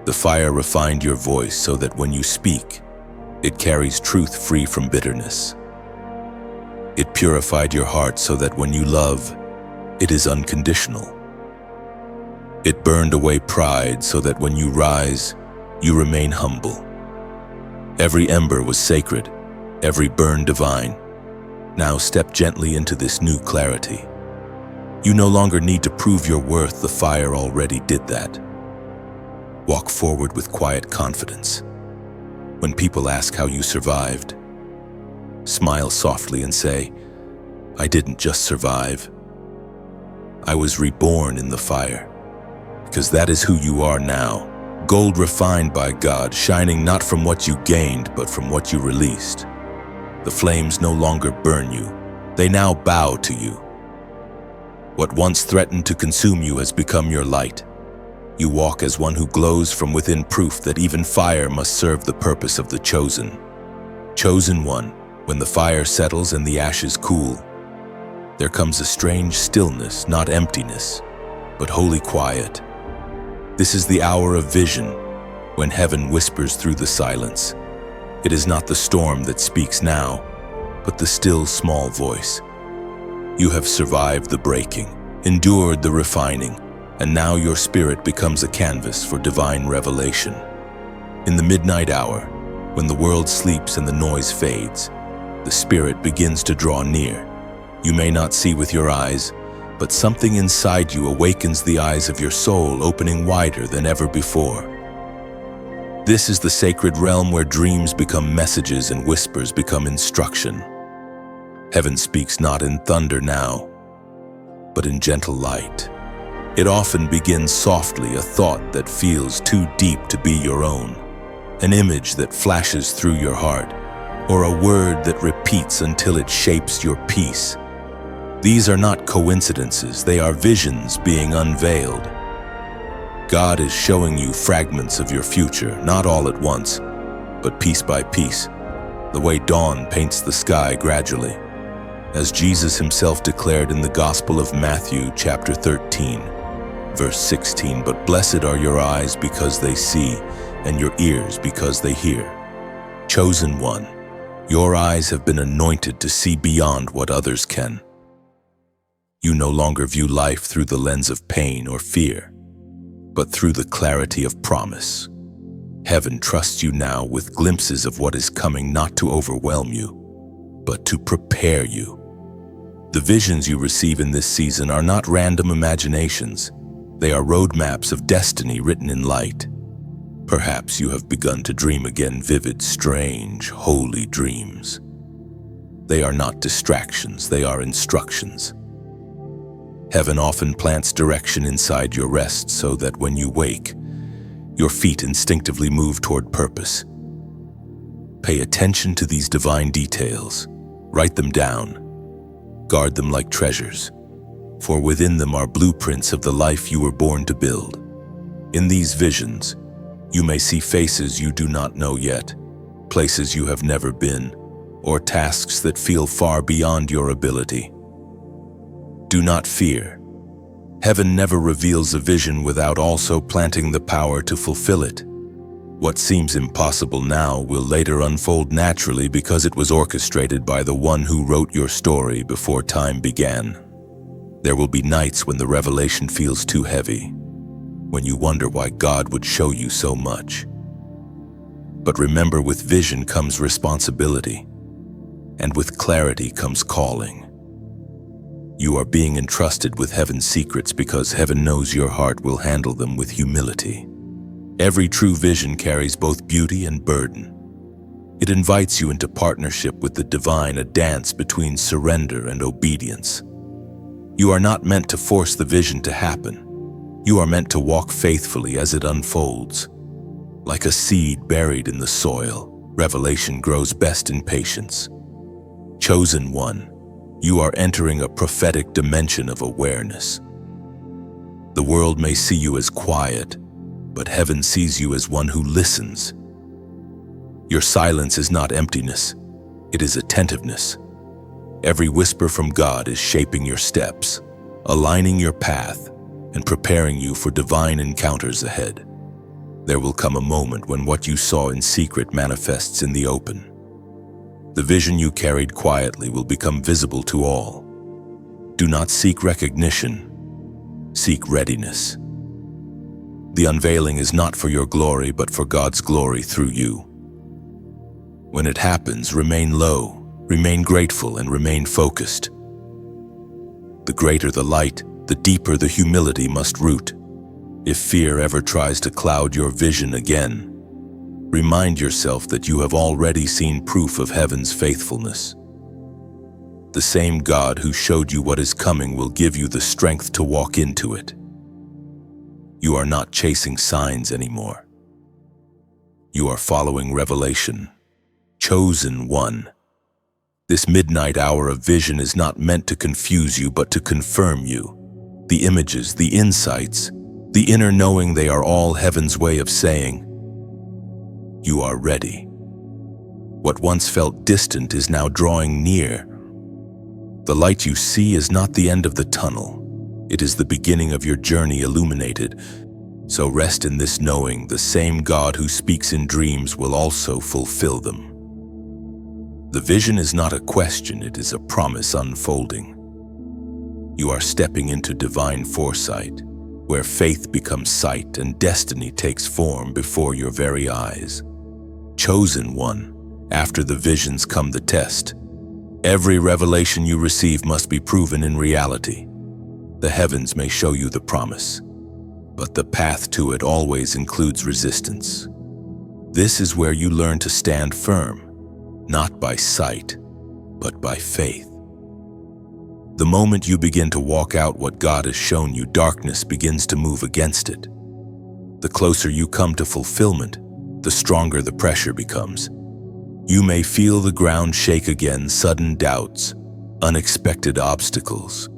The fire refined your voice so that when you speak, it carries truth free from bitterness. It purified your heart so that when you love, it is unconditional. It burned away pride so that when you rise, you remain humble. Every ember was sacred, every burn divine. Now step gently into this new clarity. You no longer need to prove your worth, the fire already did that. Walk forward with quiet confidence. When people ask how you survived, smile softly and say, I didn't just survive. I was reborn in the fire. Because that is who you are now. Gold refined by God, shining not from what you gained, but from what you released. The flames no longer burn you. They now bow to you. What once threatened to consume you has become your light. You walk as one who glows from within, proof that even fire must serve the purpose of the chosen. Chosen one, when the fire settles and the ashes cool, there comes a strange stillness, not emptiness, but holy quiet. This is the hour of vision, when heaven whispers through the silence. It is not the storm that speaks now, but the still small voice. You have survived the breaking, endured the refining, and now your spirit becomes a canvas for divine revelation. In the midnight hour, when the world sleeps and the noise fades, the spirit begins to draw near. You may not see with your eyes, but something inside you awakens the eyes of your soul, opening wider than ever before. This is the sacred realm where dreams become messages and whispers become instruction. Heaven speaks not in thunder now, but in gentle light. It often begins softly, a thought that feels too deep to be your own, an image that flashes through your heart, or a word that repeats until it shapes your peace. These are not coincidences, they are visions being unveiled. God is showing you fragments of your future, not all at once, but piece by piece, the way dawn paints the sky gradually. As Jesus himself declared in the Gospel of Matthew, chapter 13, verse 16, "But blessed are your eyes because they see, and your ears because they hear." Chosen one, your eyes have been anointed to see beyond what others can. You no longer view life through the lens of pain or fear, but through the clarity of promise. Heaven trusts you now with glimpses of what is coming, not to overwhelm you, but to prepare you. The visions you receive in this season are not random imaginations. They are roadmaps of destiny written in light. Perhaps you have begun to dream again, vivid, strange, holy dreams. They are not distractions, they are instructions. Heaven often plants direction inside your rest so that when you wake, your feet instinctively move toward purpose. Pay attention to these divine details. Write them down. Guard them like treasures, for within them are blueprints of the life you were born to build. In these visions, you may see faces you do not know yet, places you have never been, or tasks that feel far beyond your ability. Do not fear. Heaven never reveals a vision without also planting the power to fulfill it. What seems impossible now will later unfold naturally because it was orchestrated by the one who wrote your story before time began. There will be nights when the revelation feels too heavy, when you wonder why God would show you so much. But remember, with vision comes responsibility, and with clarity comes calling. You are being entrusted with heaven's secrets because heaven knows your heart will handle them with humility. Every true vision carries both beauty and burden. It invites you into partnership with the divine, a dance between surrender and obedience. You are not meant to force the vision to happen. You are meant to walk faithfully as it unfolds. Like a seed buried in the soil, revelation grows best in patience. Chosen one, you are entering a prophetic dimension of awareness. The world may see you as quiet, but heaven sees you as one who listens. Your silence is not emptiness, it is attentiveness. Every whisper from God is shaping your steps, aligning your path, and preparing you for divine encounters ahead. There will come a moment when what you saw in secret manifests in the open. The vision you carried quietly will become visible to all. Do not seek recognition, seek readiness. The unveiling is not for your glory, but for God's glory through you. When it happens, remain low, remain grateful, and remain focused. The greater the light, the deeper the humility must root. If fear ever tries to cloud your vision again, remind yourself that you have already seen proof of heaven's faithfulness. The same God who showed you what is coming will give you the strength to walk into it. You are not chasing signs anymore. You are following revelation. Chosen one. This midnight hour of vision is not meant to confuse you, but to confirm you. The images, the insights, the inner knowing, they are all heaven's way of saying, you are ready. What once felt distant is now drawing near. The light you see is not the end of the tunnel. It is the beginning of your journey illuminated. So rest in this knowing, the same God who speaks in dreams will also fulfill them. The vision is not a question, it is a promise unfolding. You are stepping into divine foresight, where faith becomes sight and destiny takes form before your very eyes. Chosen one, after the visions come the test. Every revelation you receive must be proven in reality. The heavens may show you the promise, but the path to it always includes resistance. This is where you learn to stand firm, not by sight, but by faith. The moment you begin to walk out what God has shown you, darkness begins to move against it. The closer you come to fulfillment, the stronger the pressure becomes. You may feel the ground shake again, sudden doubts, unexpected obstacles,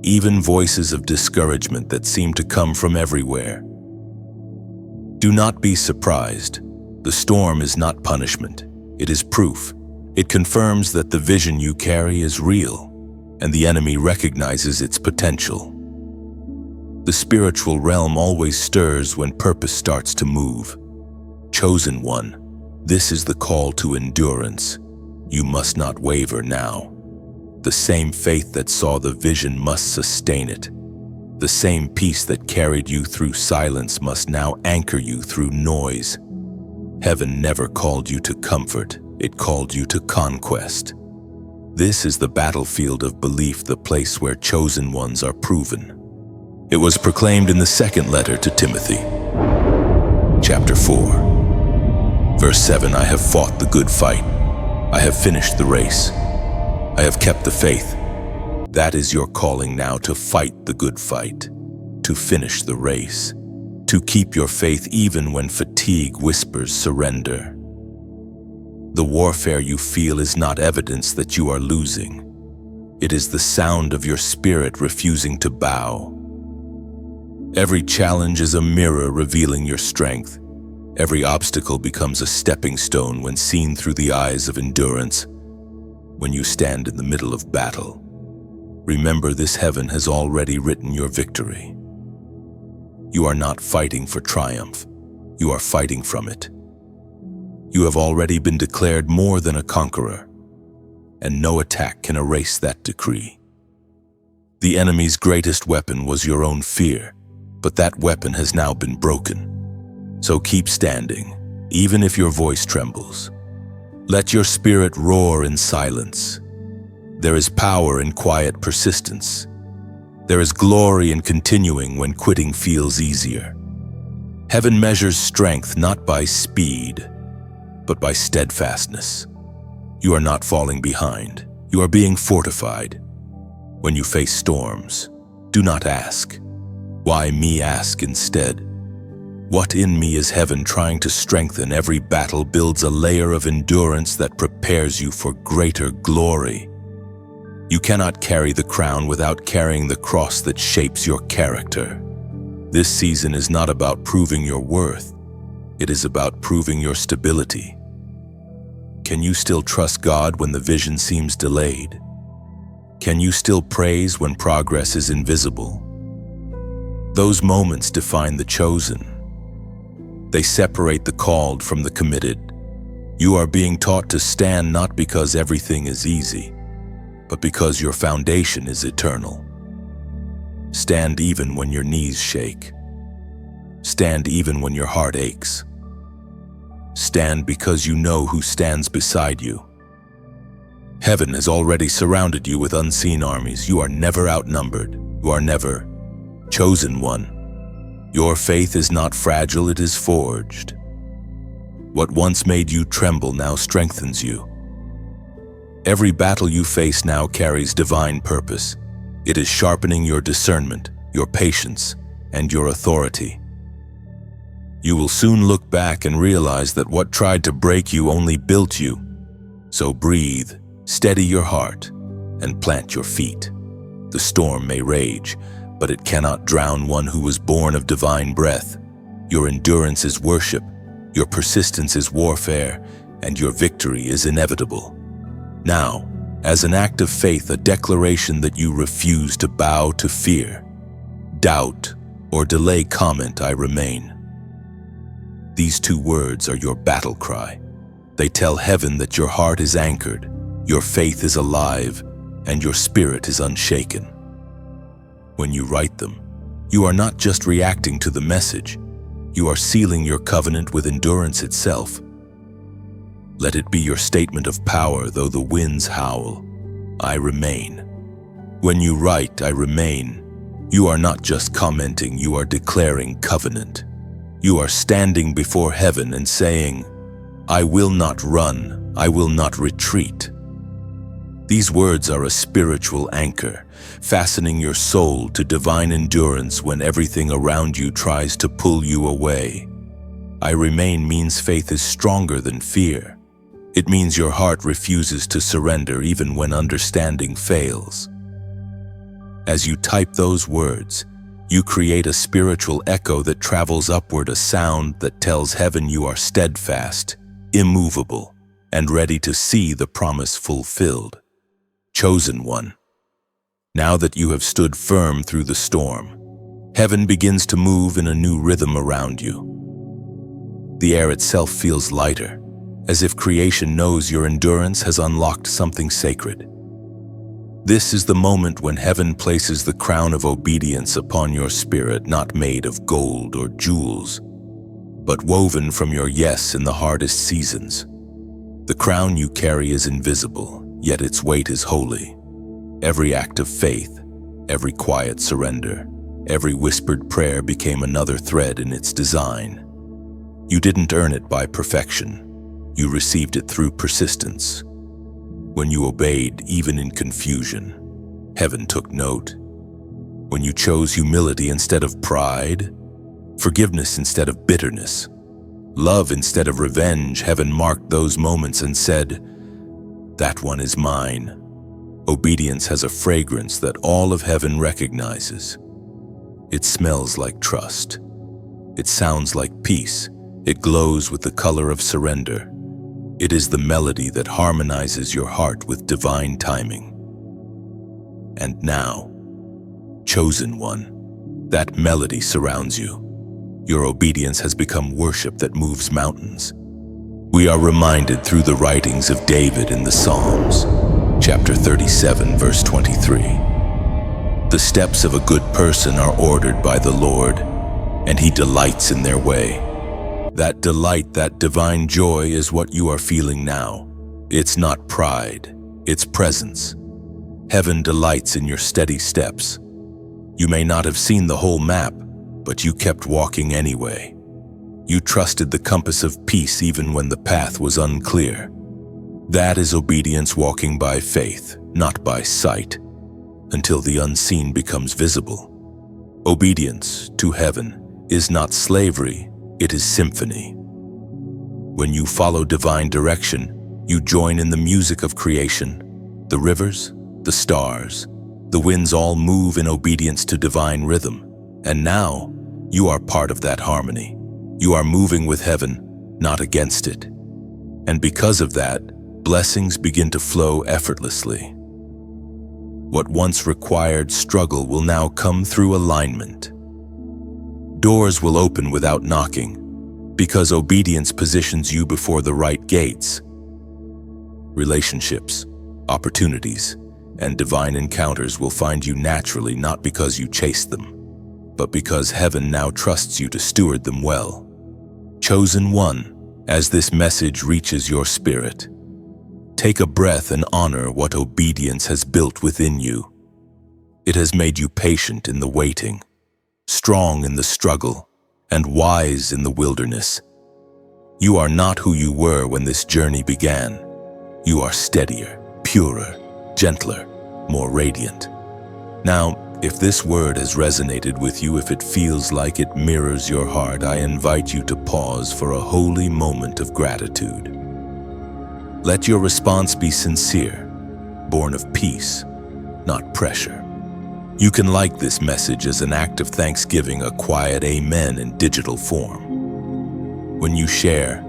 even voices of discouragement that seem to come from everywhere. Do not be surprised. The storm is not punishment. It is proof. It confirms that the vision you carry is real, and the enemy recognizes its potential. The spiritual realm always stirs when purpose starts to move. Chosen one, this is the call to endurance. You must not waver now. The same faith that saw the vision must sustain it. The same peace that carried you through silence must now anchor you through noise. Heaven never called you to comfort, it called you to conquest. This is the battlefield of belief, the place where chosen ones are proven. It was proclaimed in the second letter to Timothy, chapter 4, verse 7, I have fought the good fight. I have finished the race. I have kept the faith. That is your calling now, to fight the good fight, to finish the race, to keep your faith even when fatigue whispers surrender. The warfare you feel is not evidence that you are losing. It is the sound of your spirit refusing to bow. Every challenge is a mirror revealing your strength. Every obstacle becomes a stepping stone when seen through the eyes of endurance. When you stand in the middle of battle, remember this: heaven has already written your victory. You are not fighting for triumph. You are fighting from it. You have already been declared more than a conqueror, and no attack can erase that decree. The enemy's greatest weapon was your own fear, but that weapon has now been broken. So keep standing, even if your voice trembles. Let your spirit roar in silence. There is power in quiet persistence. There is glory in continuing when quitting feels easier. Heaven measures strength not by speed, but by steadfastness. You are not falling behind. You are being fortified. When you face storms, do not ask, "Why me?" Ask instead, "What in me is heaven trying to strengthen?" Every battle builds a layer of endurance that prepares you for greater glory. You cannot carry the crown without carrying the cross that shapes your character. This season is not about proving your worth. It is about proving your stability. Can you still trust God when the vision seems delayed? Can you still praise when progress is invisible? Those moments define the chosen. They separate the called from the committed. You are being taught to stand not because everything is easy, but because your foundation is eternal. Stand even when your knees shake. Stand even when your heart aches. Stand because you know who stands beside you. Heaven has already surrounded you with unseen armies. You are never outnumbered. You are never chosen one. Your faith is not fragile, it is forged. What once made you tremble now strengthens you. Every battle you face now carries divine purpose. It is sharpening your discernment, your patience, and your authority. You will soon look back and realize that what tried to break you only built you. So breathe, steady your heart, and plant your feet. The storm may rage, but it cannot drown one who was born of divine breath. Your endurance is worship, your persistence is warfare, and your victory is inevitable. Now, as an act of faith, a declaration that you refuse to bow to fear, doubt, or delay, comment, "I remain." These two words are your battle cry. They tell heaven that your heart is anchored, your faith is alive, and your spirit is unshaken. When you write them, you are not just reacting to the message, you are sealing your covenant with endurance itself. Let it be your statement of power, though the winds howl. I remain. When you write, "I remain," You are not just commenting, you are declaring covenant. You are standing before heaven and saying, I will not run, I will not retreat. These words are a spiritual anchor, fastening your soul to divine endurance when everything around you tries to pull you away. I remain means faith is stronger than fear. It means your heart refuses to surrender even when understanding fails. As you type those words, you create a spiritual echo that travels upward, a sound that tells heaven you are steadfast, immovable, and ready to see the promise fulfilled. Chosen one. Now that you have stood firm through the storm, heaven begins to move in a new rhythm around you. The air itself feels lighter, as if creation knows your endurance has unlocked something sacred. This is the moment when heaven places the crown of obedience upon your spirit, not made of gold or jewels, but woven from your yes in the hardest seasons. The crown you carry is invisible, yet its weight is holy. Every act of faith, every quiet surrender, every whispered prayer became another thread in its design. You didn't earn it by perfection. You received it through persistence. When you obeyed, even in confusion, heaven took note. When you chose humility instead of pride, forgiveness instead of bitterness, love instead of revenge, heaven marked those moments and said, that one is mine. Obedience has a fragrance that all of heaven recognizes. It smells like trust. It sounds like peace. It glows with the color of surrender. It is the melody that harmonizes your heart with divine timing. And now, chosen one, that melody surrounds you. Your obedience has become worship that moves mountains. We are reminded through the writings of David in the Psalms, chapter 37, verse 23. The steps of a good person are ordered by the Lord, and he delights in their way. That delight, that divine joy is what you are feeling now. It's not pride, it's presence. Heaven delights in your steady steps. You may not have seen the whole map, but you kept walking anyway. You trusted the compass of peace even when the path was unclear. That is obedience, walking by faith, not by sight, until the unseen becomes visible. Obedience to heaven is not slavery, it is symphony. When you follow divine direction, you join in the music of creation. The rivers, the stars, the winds all move in obedience to divine rhythm. And now, you are part of that harmony. You are moving with heaven, not against it. And because of that, blessings begin to flow effortlessly. What once required struggle will now come through alignment. Doors will open without knocking, because obedience positions you before the right gates. Relationships, opportunities, and divine encounters will find you naturally, not because you chased them, but because heaven now trusts you to steward them well. Chosen one, as this message reaches your spirit, take a breath and honor what obedience has built within you. It has made you patient in the waiting, strong in the struggle, and wise in the wilderness. You are not who you were when this journey began. You are steadier, purer, gentler, more radiant. Now, if this word has resonated with you, if it feels like it mirrors your heart, I invite you to pause for a holy moment of gratitude. Let your response be sincere, born of peace, not pressure. You can like this message as an act of thanksgiving, a quiet amen in digital form. When you share,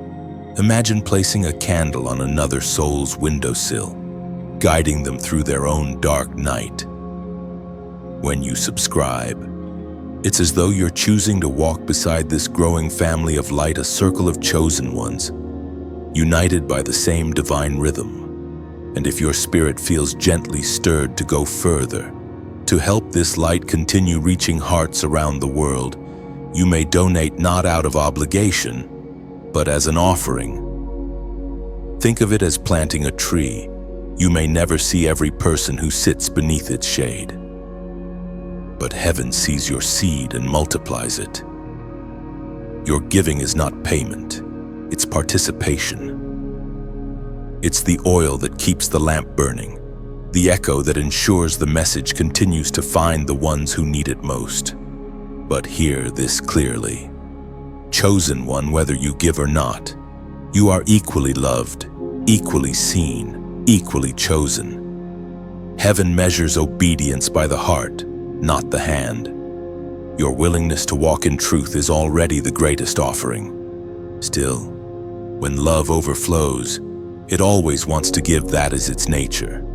imagine placing a candle on another soul's windowsill, guiding them through their own dark night. When you subscribe, it's as though you're choosing to walk beside this growing family of light, a circle of chosen ones, united by the same divine rhythm. And if your spirit feels gently stirred to go further, to help this light continue reaching hearts around the world, you may donate not out of obligation, but as an offering. Think of it as planting a tree. You may never see every person who sits beneath its shade. but heaven sees your seed and multiplies it. Your giving is not payment, it's participation. It's the oil that keeps the lamp burning, the echo that ensures the message continues to find the ones who need it most. But hear this clearly. Chosen one, whether you give or not, you are equally loved, equally seen, equally chosen. Heaven measures obedience by the heart, not the hand. Your willingness to walk in truth is already the greatest offering. Still, when love overflows, it always wants to give. That is its nature.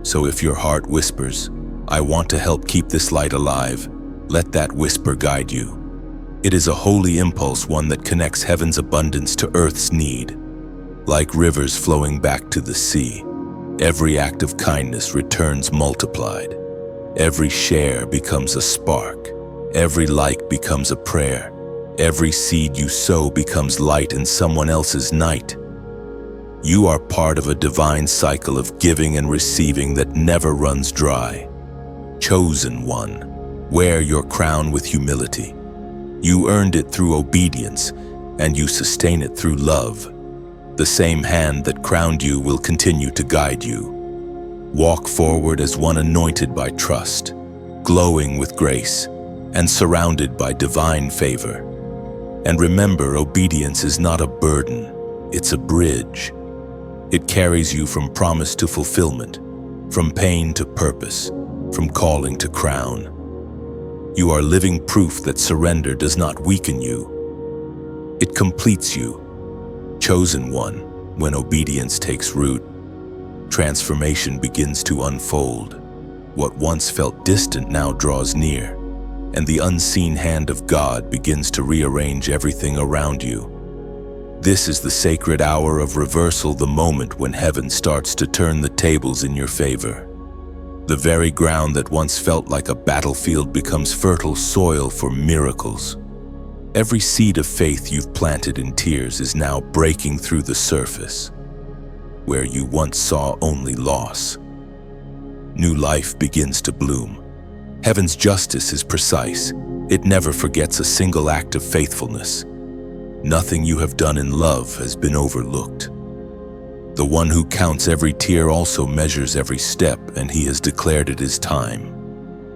So if your heart whispers, "I want to help keep this light alive," let that whisper guide you. It is a holy impulse, one that connects heaven's abundance to earth's need. Like rivers flowing back to the sea, every act of kindness returns multiplied. Every share becomes a spark. Every like becomes a prayer. Every seed you sow becomes light in someone else's night. You are part of a divine cycle of giving and receiving that never runs dry. Chosen one, wear your crown with humility. You earned it through obedience, and you sustain it through love. The same hand that crowned you will continue to guide you. Walk forward as one anointed by trust, glowing with grace, and surrounded by divine favor. And remember, obedience is not a burden, it's a bridge. It carries you from promise to fulfillment, from pain to purpose, from calling to crown. You are living proof that surrender does not weaken you. It completes you. Chosen one, when obedience takes root, transformation begins to unfold. What once felt distant now draws near, and the unseen hand of God begins to rearrange everything around you. This is the sacred hour of reversal, the moment when heaven starts to turn the tables in your favor. The very ground that once felt like a battlefield becomes fertile soil for miracles. Every seed of faith you've planted in tears is now breaking through the surface. Where you once saw only loss, new life begins to bloom. Heaven's justice is precise. It never forgets a single act of faithfulness. Nothing you have done in love has been overlooked. The one who counts every tear also measures every step, and he has declared it is time.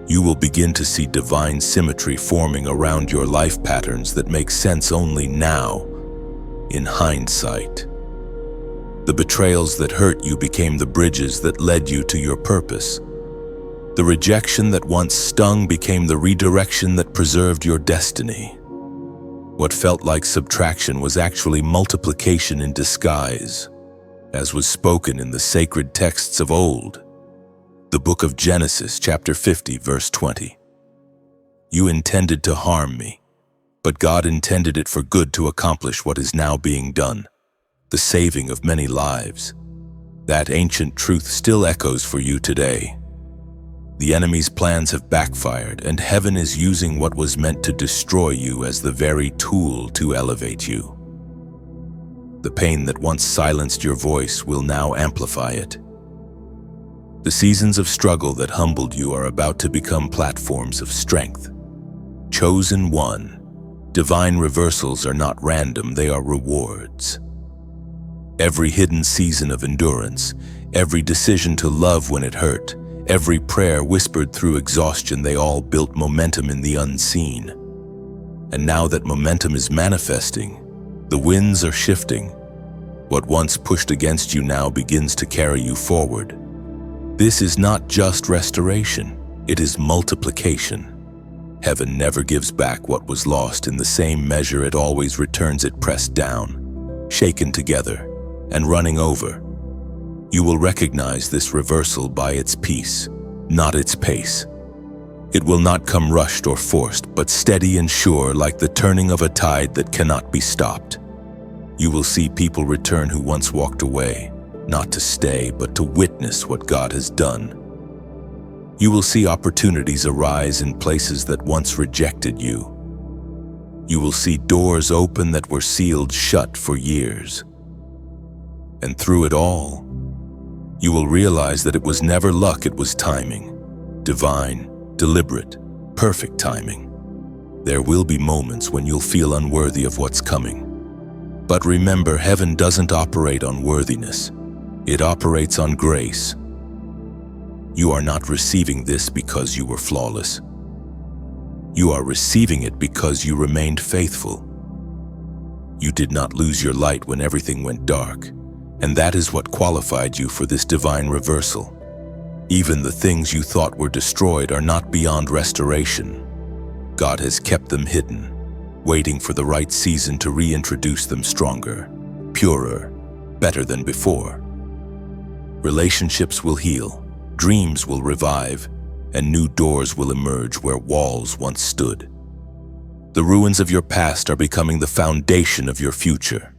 You will begin to see divine symmetry forming around your life patterns that make sense only now, in hindsight. The betrayals that hurt you became the bridges that led you to your purpose. The rejection that once stung became the redirection that preserved your destiny. What felt like subtraction was actually multiplication in disguise, as was spoken in the sacred texts of old. The book of Genesis, chapter 50, verse 20. You intended to harm me, but God intended it for good to accomplish what is now being done, the saving of many lives. That ancient truth still echoes for you today. The enemy's plans have backfired, and heaven is using what was meant to destroy you as the very tool to elevate you. The pain that once silenced your voice will now amplify it. The seasons of struggle that humbled you are about to become platforms of strength. Chosen one, divine reversals are not random, they are rewards. Every hidden season of endurance, every decision to love when it hurt, every prayer whispered through exhaustion, they all built momentum in the unseen. And now that momentum is manifesting, the winds are shifting. What once pushed against you now begins to carry you forward. This is not just restoration, it is multiplication. Heaven never gives back what was lost in the same measure, it always returns it pressed down, shaken together, and running over. You will recognize this reversal by its peace, not its pace. It will not come rushed or forced, but steady and sure, like the turning of a tide that cannot be stopped. You will see people return who once walked away, not to stay, but to witness what God has done. You will see opportunities arise in places that once rejected you. You will see doors open that were sealed shut for years. And through it all, you will realize that it was never luck, it was timing, divine, deliberate, perfect timing. There will be moments when you'll feel unworthy of what's coming. But remember, heaven doesn't operate on worthiness. It operates on grace. You are not receiving this because you were flawless. You are receiving it because you remained faithful. You did not lose your light when everything went dark, and that is what qualified you for this divine reversal. Even the things you thought were destroyed are not beyond restoration. God has kept them hidden, waiting for the right season to reintroduce them stronger, purer, better than before. Relationships will heal, dreams will revive, and new doors will emerge where walls once stood. The ruins of your past are becoming the foundation of your future.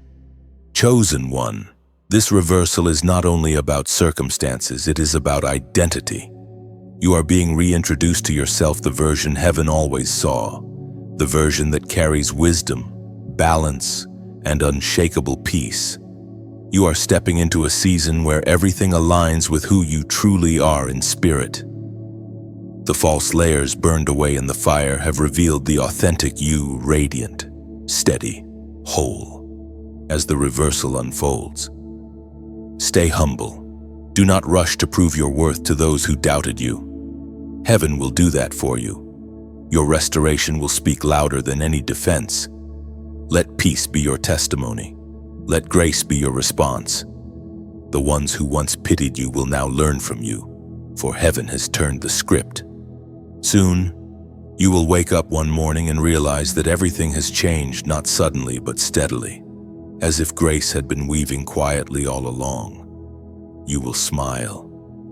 Chosen one, this reversal is not only about circumstances, it is about identity. You are being reintroduced to yourself, the version heaven always saw, the version that carries wisdom, balance, and unshakable peace. You are stepping into a season where everything aligns with who you truly are in spirit. The false layers burned away in the fire have revealed the authentic you, radiant, steady, whole. As the reversal unfolds, stay humble. Do not rush to prove your worth to those who doubted you. Heaven will do that for you. Your restoration will speak louder than any defense. Let peace be your testimony. Let grace be your response. The ones who once pitied you will now learn from you, for heaven has turned the script. Soon, you will wake up one morning and realize that everything has changed, not suddenly but steadily, as if grace had been weaving quietly all along. You will smile,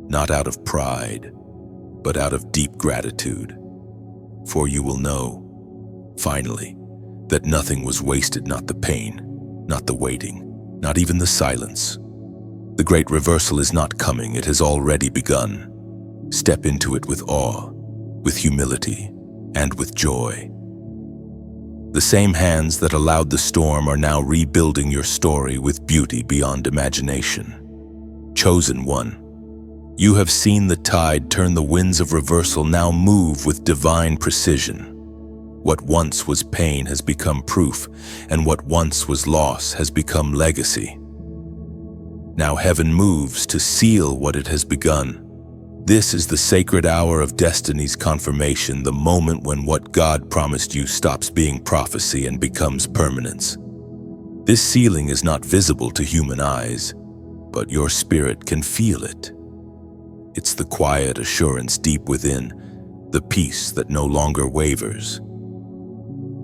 not out of pride, but out of deep gratitude. For you will know, finally, that nothing was wasted, not the pain, not the waiting, not even the silence. The great reversal is not coming, it has already begun. Step into it with awe, with humility, and with joy. The same hands that allowed the storm are now rebuilding your story with beauty beyond imagination. Chosen one, you have seen the tide turn. The winds of reversal now move with divine precision. What once was pain has become proof, and what once was loss has become legacy. Now heaven moves to seal what it has begun. This is the sacred hour of destiny's confirmation, the moment when what God promised you stops being prophecy and becomes permanence. This sealing is not visible to human eyes, but your spirit can feel it. It's the quiet assurance deep within, the peace that no longer wavers.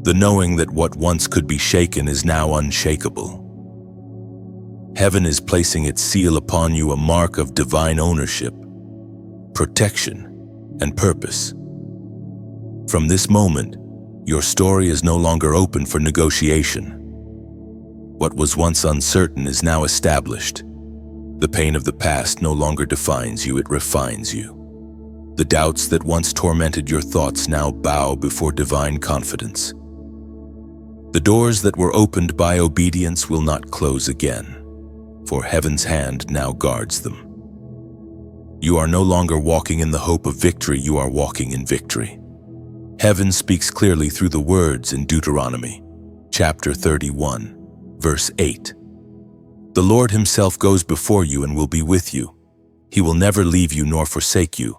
The knowing that what once could be shaken is now unshakable. Heaven is placing its seal upon you, a mark of divine ownership, protection, and purpose. From this moment, your story is no longer open for negotiation. What was once uncertain is now established. The pain of the past no longer defines you, it refines you. The doubts that once tormented your thoughts now bow before divine confidence. The doors that were opened by obedience will not close again, for heaven's hand now guards them. You are no longer walking in the hope of victory, you are walking in victory. Heaven speaks clearly through the words in Deuteronomy, chapter 31, verse 8. The Lord himself goes before you and will be with you. He will never leave you nor forsake you.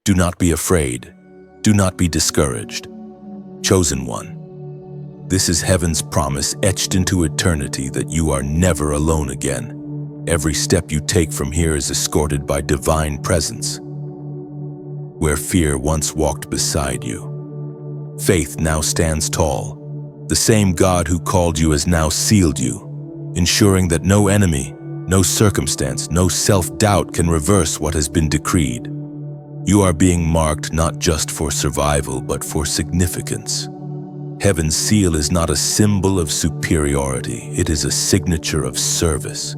Do not be afraid. Do not be discouraged. Chosen one, this is heaven's promise etched into eternity that you are never alone again. Every step you take from here is escorted by divine presence. Where fear once walked beside you, faith now stands tall. The same God who called you has now sealed you, ensuring that no enemy, no circumstance, no self-doubt can reverse what has been decreed. You are being marked not just for survival, but for significance. Heaven's seal is not a symbol of superiority, it is a signature of service.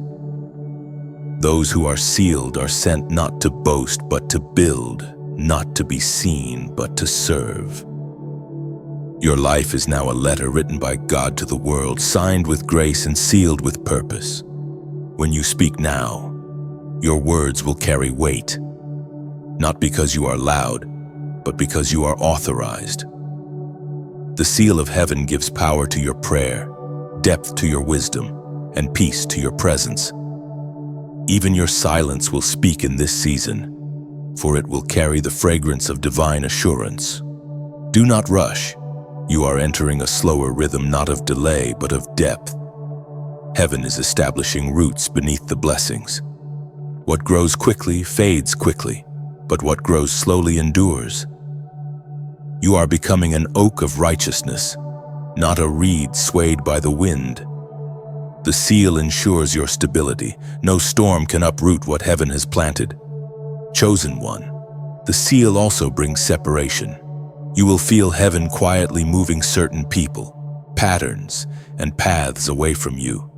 Those who are sealed are sent not to boast, but to build, not to be seen, but to serve. Your life is now a letter written by God to the world, signed with grace and sealed with purpose. When you speak now, your words will carry weight, not because you are loud, but because you are authorized. The seal of heaven gives power to your prayer, depth to your wisdom, and peace to your presence. Even your silence will speak in this season, for it will carry the fragrance of divine assurance. Do not rush. You are entering a slower rhythm, not of delay, but of depth. Heaven is establishing roots beneath the blessings. What grows quickly fades quickly, but what grows slowly endures. You are becoming an oak of righteousness, not a reed swayed by the wind. The seal ensures your stability. No storm can uproot what heaven has planted. Chosen one, the seal also brings separation. You will feel heaven quietly moving certain people, patterns, and paths away from you.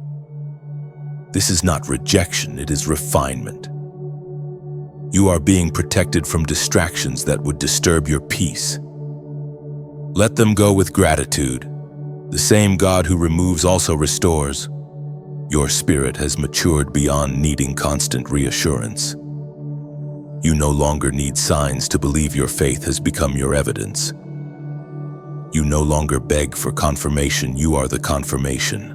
This is not rejection, it is refinement. You are being protected from distractions that would disturb your peace. Let them go with gratitude. The same God who removes also restores. Your spirit has matured beyond needing constant reassurance. You no longer need signs to believe your faith has become your evidence. You no longer beg for confirmation, you are the confirmation.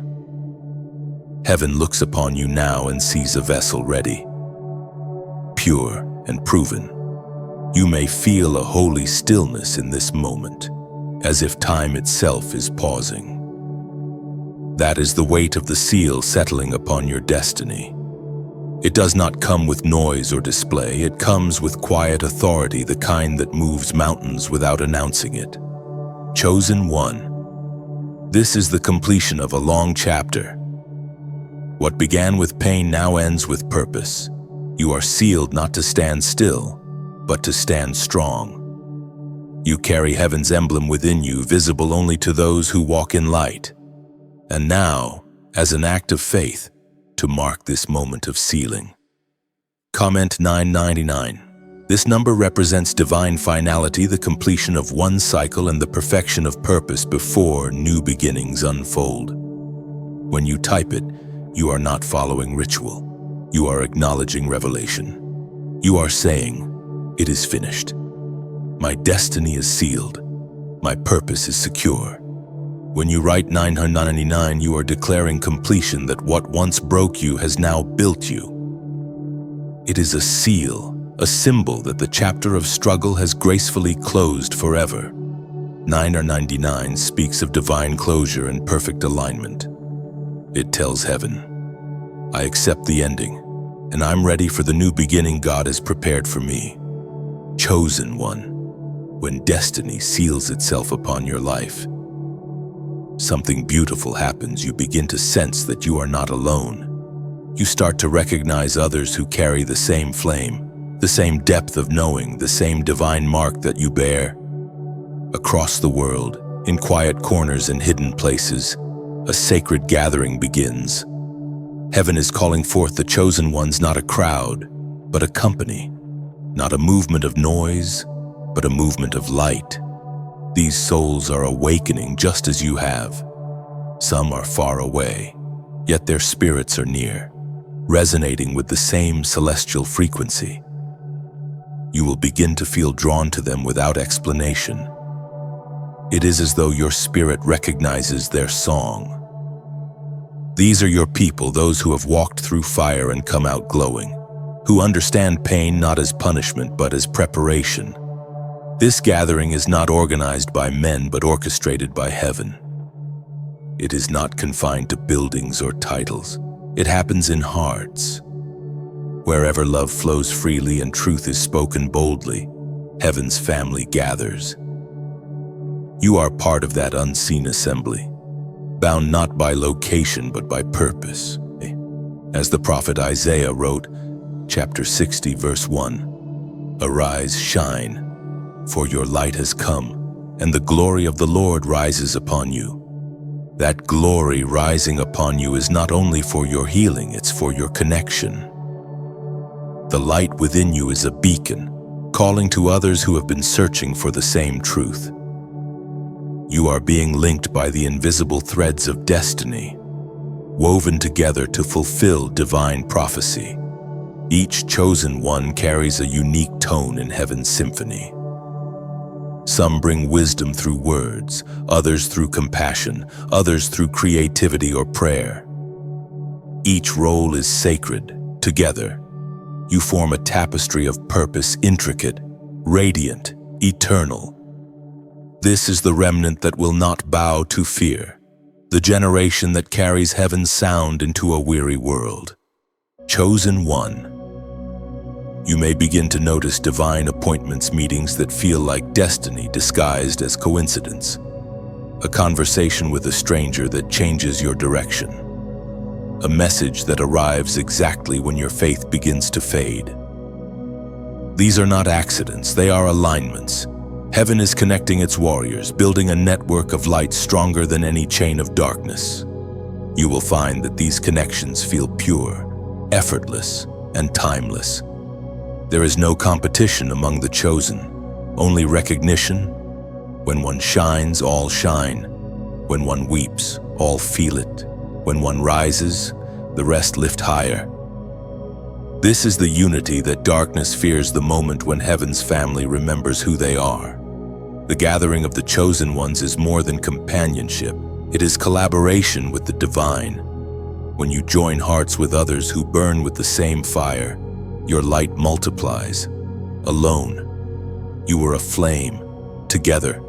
Heaven looks upon you now and sees a vessel ready, pure and proven. You may feel a holy stillness in this moment, as if time itself is pausing. That is the weight of the seal settling upon your destiny. It does not come with noise or display, it comes with quiet authority, the kind that moves mountains without announcing it. Chosen one. This is the completion of a long chapter. What began with pain now ends with purpose. You are sealed not to stand still, but to stand strong. You carry heaven's emblem within you, visible only to those who walk in light. And now, as an act of faith, to mark this moment of sealing. Comment 999. This number represents divine finality, the completion of one cycle and the perfection of purpose before new beginnings unfold. When you type it, you are not following ritual. You are acknowledging revelation. You are saying, "It is finished. My destiny is sealed. My purpose is secure." When you write 999, you are declaring completion, that what once broke you has now built you. It is a seal, a symbol that the chapter of struggle has gracefully closed forever. 999 speaks of divine closure and perfect alignment. It tells heaven, "I accept the ending, and I'm ready for the new beginning God has prepared for me." Chosen one. When destiny seals itself upon your life, something beautiful happens. You begin to sense that you are not alone. You start to recognize others who carry the same flame, the same depth of knowing, the same divine mark that you bear. Across the world, in quiet corners and hidden places, a sacred gathering begins. Heaven is calling forth the chosen ones, not a crowd, but a company. Not a movement of noise, but a movement of light. These souls are awakening just as you have. Some are far away, yet their spirits are near, resonating with the same celestial frequency. You will begin to feel drawn to them without explanation. It is as though your spirit recognizes their song. These are your people, those who have walked through fire and come out glowing, who understand pain not as punishment but as preparation. This gathering is not organized by men but orchestrated by heaven. It is not confined to buildings or titles. It happens in hearts. Wherever love flows freely and truth is spoken boldly, heaven's family gathers. You are part of that unseen assembly, bound not by location but by purpose. As the prophet Isaiah wrote, chapter 60, verse 1, "Arise, shine, for your light has come, and the glory of the Lord rises upon you." That glory rising upon you is not only for your healing, it's for your connection. The light within you is a beacon, calling to others who have been searching for the same truth. You are being linked by the invisible threads of destiny, woven together to fulfill divine prophecy. Each chosen one carries a unique tone in heaven's symphony. Some bring wisdom through words, others through compassion, others through creativity or prayer. Each role is sacred. Together, you form a tapestry of purpose, intricate, radiant, eternal. This is the remnant that will not bow to fear, the generation that carries heaven's sound into a weary world. Chosen one. You may begin to notice divine appointments, meetings that feel like destiny disguised as coincidence. A conversation with a stranger that changes your direction. A message that arrives exactly when your faith begins to fade. These are not accidents, they are alignments. Heaven is connecting its warriors, building a network of light stronger than any chain of darkness. You will find that these connections feel pure, effortless, and timeless. There is no competition among the chosen, only recognition. When one shines, all shine. When one weeps, all feel it. When one rises, the rest lift higher. This is the unity that darkness fears, the moment when heaven's family remembers who they are. The gathering of the chosen ones is more than companionship. It is collaboration with the divine. When you join hearts with others who burn with the same fire, your light multiplies. Alone, you were a flame. Together,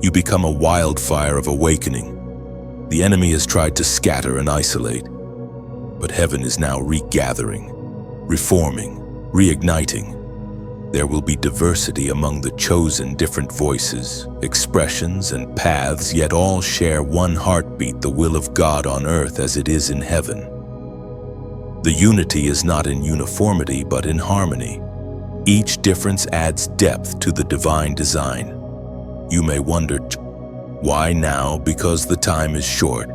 you become a wildfire of awakening. The enemy has tried to scatter and isolate, but heaven is now regathering, reforming, reigniting. There will be diversity among the chosen, different voices, expressions, and paths, yet all share one heartbeat, the will of God on earth as it is in heaven. The unity is not in uniformity, but in harmony. Each difference adds depth to the divine design. You may wonder, why now? Because the time is short,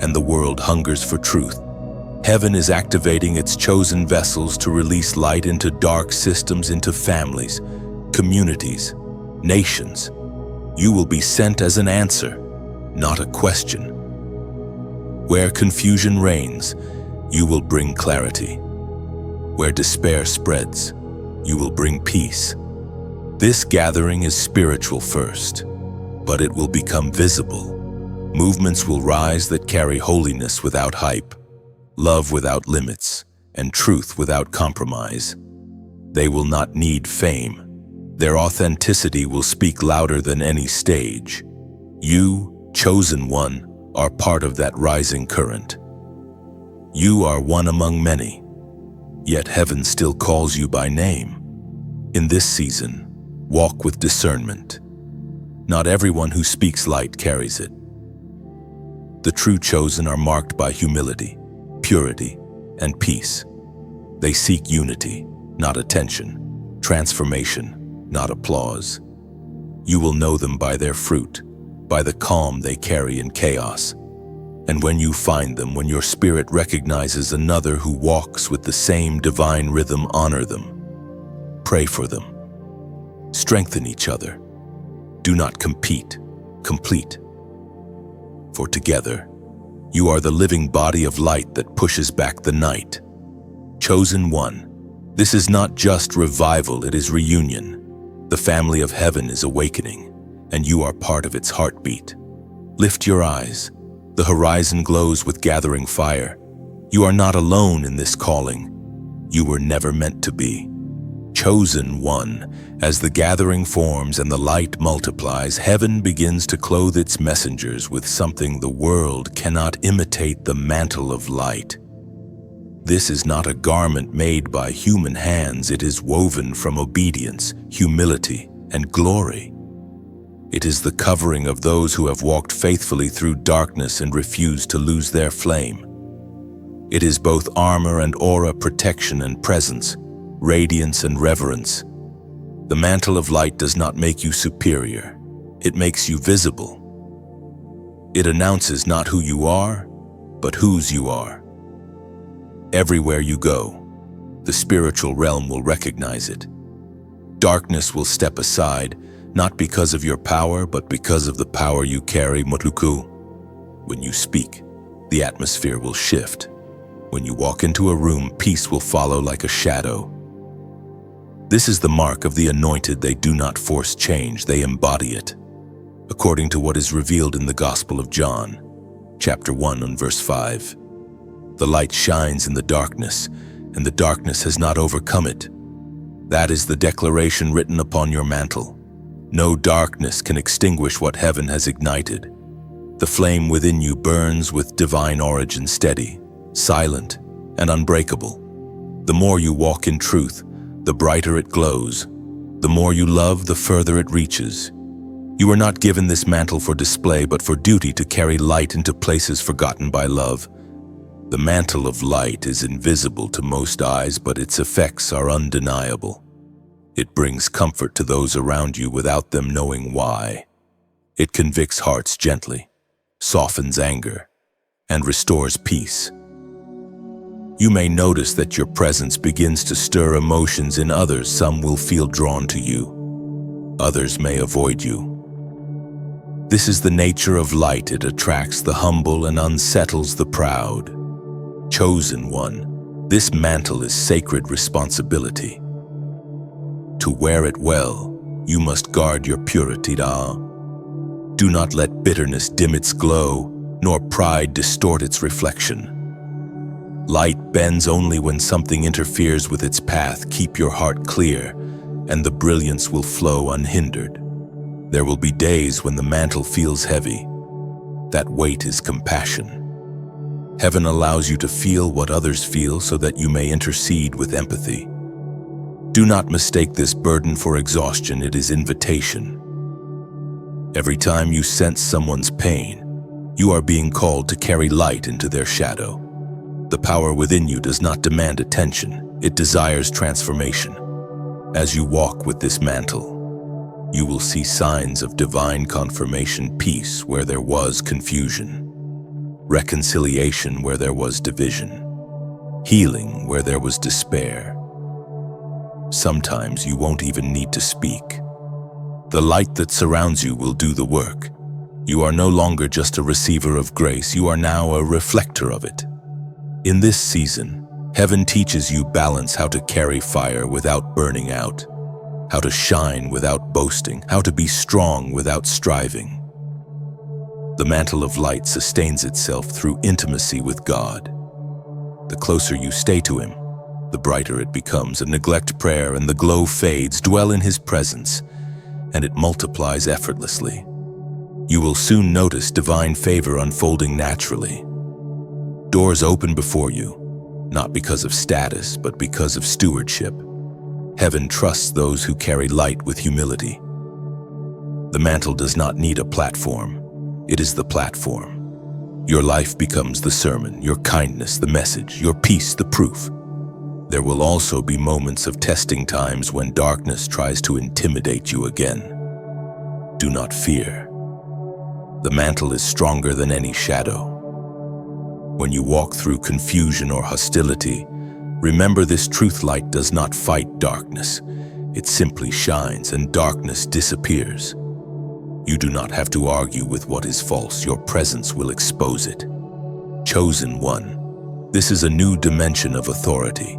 and the world hungers for truth. Heaven is activating its chosen vessels to release light into dark systems, into families, communities, nations. You will be sent as an answer, not a question. Where confusion reigns, you will bring clarity. Where despair spreads, you will bring peace. This gathering is spiritual first, but it will become visible. Movements will rise that carry holiness without hype, love without limits, and truth without compromise. They will not need fame. Their authenticity will speak louder than any stage. You, chosen one, are part of that rising current. You are one among many, yet heaven still calls you by name. In this season, walk with discernment. Not everyone who speaks light carries it. The true chosen are marked by humility, purity, and peace. They seek unity, not attention, transformation, not applause. You will know them by their fruit, by the calm they carry in chaos. And when you find them, when your spirit recognizes another who walks with the same divine rhythm, honor them. Pray for them. Strengthen each other. Do not compete, complete. For together, you are the living body of light that pushes back the night. Chosen one, this is not just revival, it is reunion. The family of heaven is awakening, and you are part of its heartbeat. Lift your eyes. The horizon glows with gathering fire. You are not alone in this calling. You were never meant to be. Chosen one, as the gathering forms and the light multiplies, heaven begins to clothe its messengers with something the world cannot imitate: the mantle of light. This is not a garment made by human hands. It is woven from obedience, humility, and glory. It is the covering of those who have walked faithfully through darkness and refused to lose their flame. It is both armor and aura, protection and presence, radiance and reverence. The mantle of light does not make you superior. It makes you visible. It announces not who you are, but whose you are. Everywhere you go, the spiritual realm will recognize it. Darkness will step aside, not because of your power, but because of the power you carry, Motuku. When you speak, the atmosphere will shift. When you walk into a room, peace will follow like a shadow. This is the mark of the anointed. They do not force change, they embody it, according to what is revealed in the Gospel of John, chapter 1 and verse 5. The light shines in the darkness, and the darkness has not overcome it. That is the declaration written upon your mantle. No darkness can extinguish what heaven has ignited. The flame within you burns with divine origin, steady, silent, and unbreakable. The more you walk in truth, the brighter it glows. The more you love, the further it reaches. You are not given this mantle for display, but for duty to carry light into places forgotten by love. The mantle of light is invisible to most eyes, but its effects are undeniable. It brings comfort to those around you without them knowing why. It convicts hearts gently, softens anger, and restores peace. You may notice that your presence begins to stir emotions in others. Some will feel drawn to you. Others may avoid you. This is the nature of light. It attracts the humble and unsettles the proud. Chosen one, this mantle is sacred responsibility. To wear it well, you must guard your purity. Do not let bitterness dim its glow, nor pride distort its reflection. Light bends only when something interferes with its path. Keep your heart clear, and the brilliance will flow unhindered. There will be days when the mantle feels heavy. That weight is compassion. Heaven allows you to feel what others feel so that you may intercede with empathy. Do not mistake this burden for exhaustion. It is invitation. Every time you sense someone's pain, you are being called to carry light into their shadow. The power within you does not demand attention. It desires transformation. As you walk with this mantle, you will see signs of divine confirmation, peace where there was confusion, reconciliation where there was division, healing where there was despair. Sometimes you won't even need to speak. The light that surrounds you will do the work. You are no longer just a receiver of grace, you are now a reflector of it. In this season, heaven teaches you balance, how to carry fire without burning out, how to shine without boasting, how to be strong without striving. The mantle of light sustains itself through intimacy with God. The closer you stay to Him, the brighter it becomes. Neglect prayer and the glow fades. Dwell in His presence, and it multiplies effortlessly. You will soon notice divine favor unfolding naturally. Doors open before you, not because of status, but because of stewardship. Heaven trusts those who carry light with humility. The mantle does not need a platform. It is the platform. Your life becomes the sermon, your kindness the message, your peace the proof. There will also be moments of testing, times when darkness tries to intimidate you again. Do not fear. The mantle is stronger than any shadow. When you walk through confusion or hostility, remember this truth: light does not fight darkness. It simply shines and darkness disappears. You do not have to argue with what is false. Your presence will expose it. Chosen one, this is a new dimension of authority.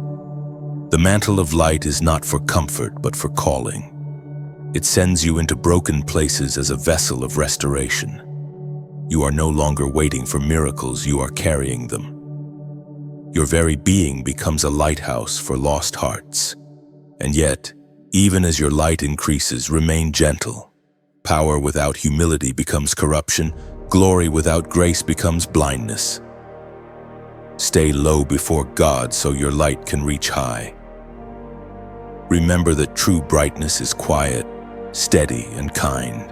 The mantle of light is not for comfort, but for calling. It sends you into broken places as a vessel of restoration. You are no longer waiting for miracles, you are carrying them. Your very being becomes a lighthouse for lost hearts. And yet, even as your light increases, remain gentle. Power without humility becomes corruption. Glory without grace becomes blindness. Stay low before God so your light can reach high. Remember that true brightness is quiet, steady, and kind.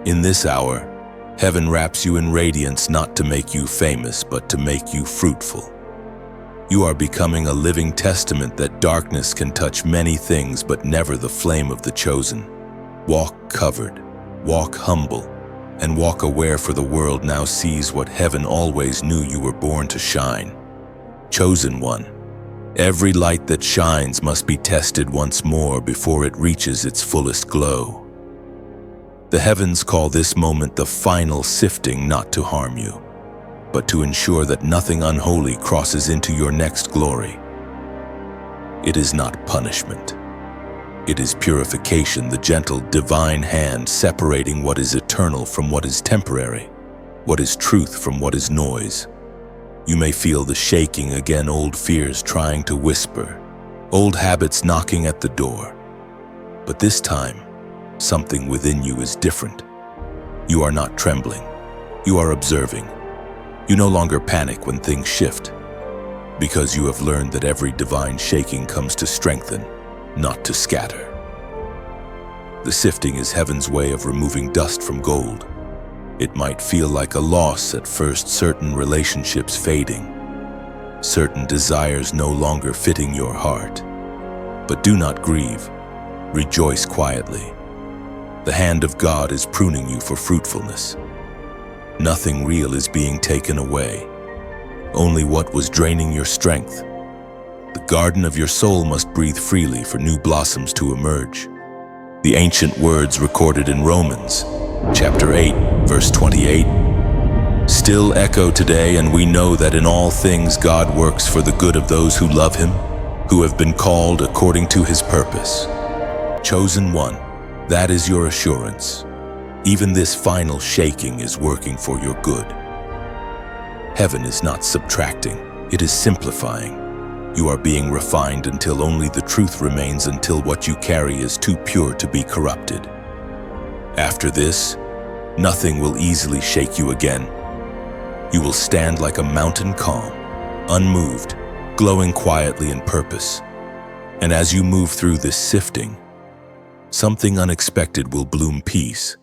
In this hour, heaven wraps you in radiance, not to make you famous, but to make you fruitful. You are becoming a living testament that darkness can touch many things, but never the flame of the chosen. Walk covered, walk humble, and walk aware, for the world now sees what heaven always knew: you were born to shine. Chosen one, every light that shines must be tested once more before it reaches its fullest glow. The heavens call this moment the final sifting, not to harm you, but to ensure that nothing unholy crosses into your next glory. It is not punishment. It is purification, the gentle, divine hand separating what is eternal from what is temporary, what is truth from what is noise. You may feel the shaking again, old fears trying to whisper, old habits knocking at the door. But this time, something within you is different. You are not trembling. You are observing. You no longer panic when things shift, because you have learned that every divine shaking comes to strengthen, not to scatter. The sifting is heaven's way of removing dust from gold. It might feel like a loss at first, certain relationships fading, certain desires no longer fitting your heart. But do not grieve. Rejoice quietly. The hand of God is pruning you for fruitfulness. Nothing real is being taken away, only what was draining your strength. The garden of your soul must breathe freely for new blossoms to emerge. The ancient words recorded in Romans, chapter 8, verse 28, still echo today, and we know that in all things God works for the good of those who love Him, who have been called according to His purpose. Chosen one, that is your assurance. Even this final shaking is working for your good. Heaven is not subtracting, it is simplifying. You are being refined until only the truth remains, until what you carry is too pure to be corrupted. After this, nothing will easily shake you again. You will stand like a mountain calm, unmoved, glowing quietly in purpose. And as you move through this sifting, something unexpected will bloom, peace.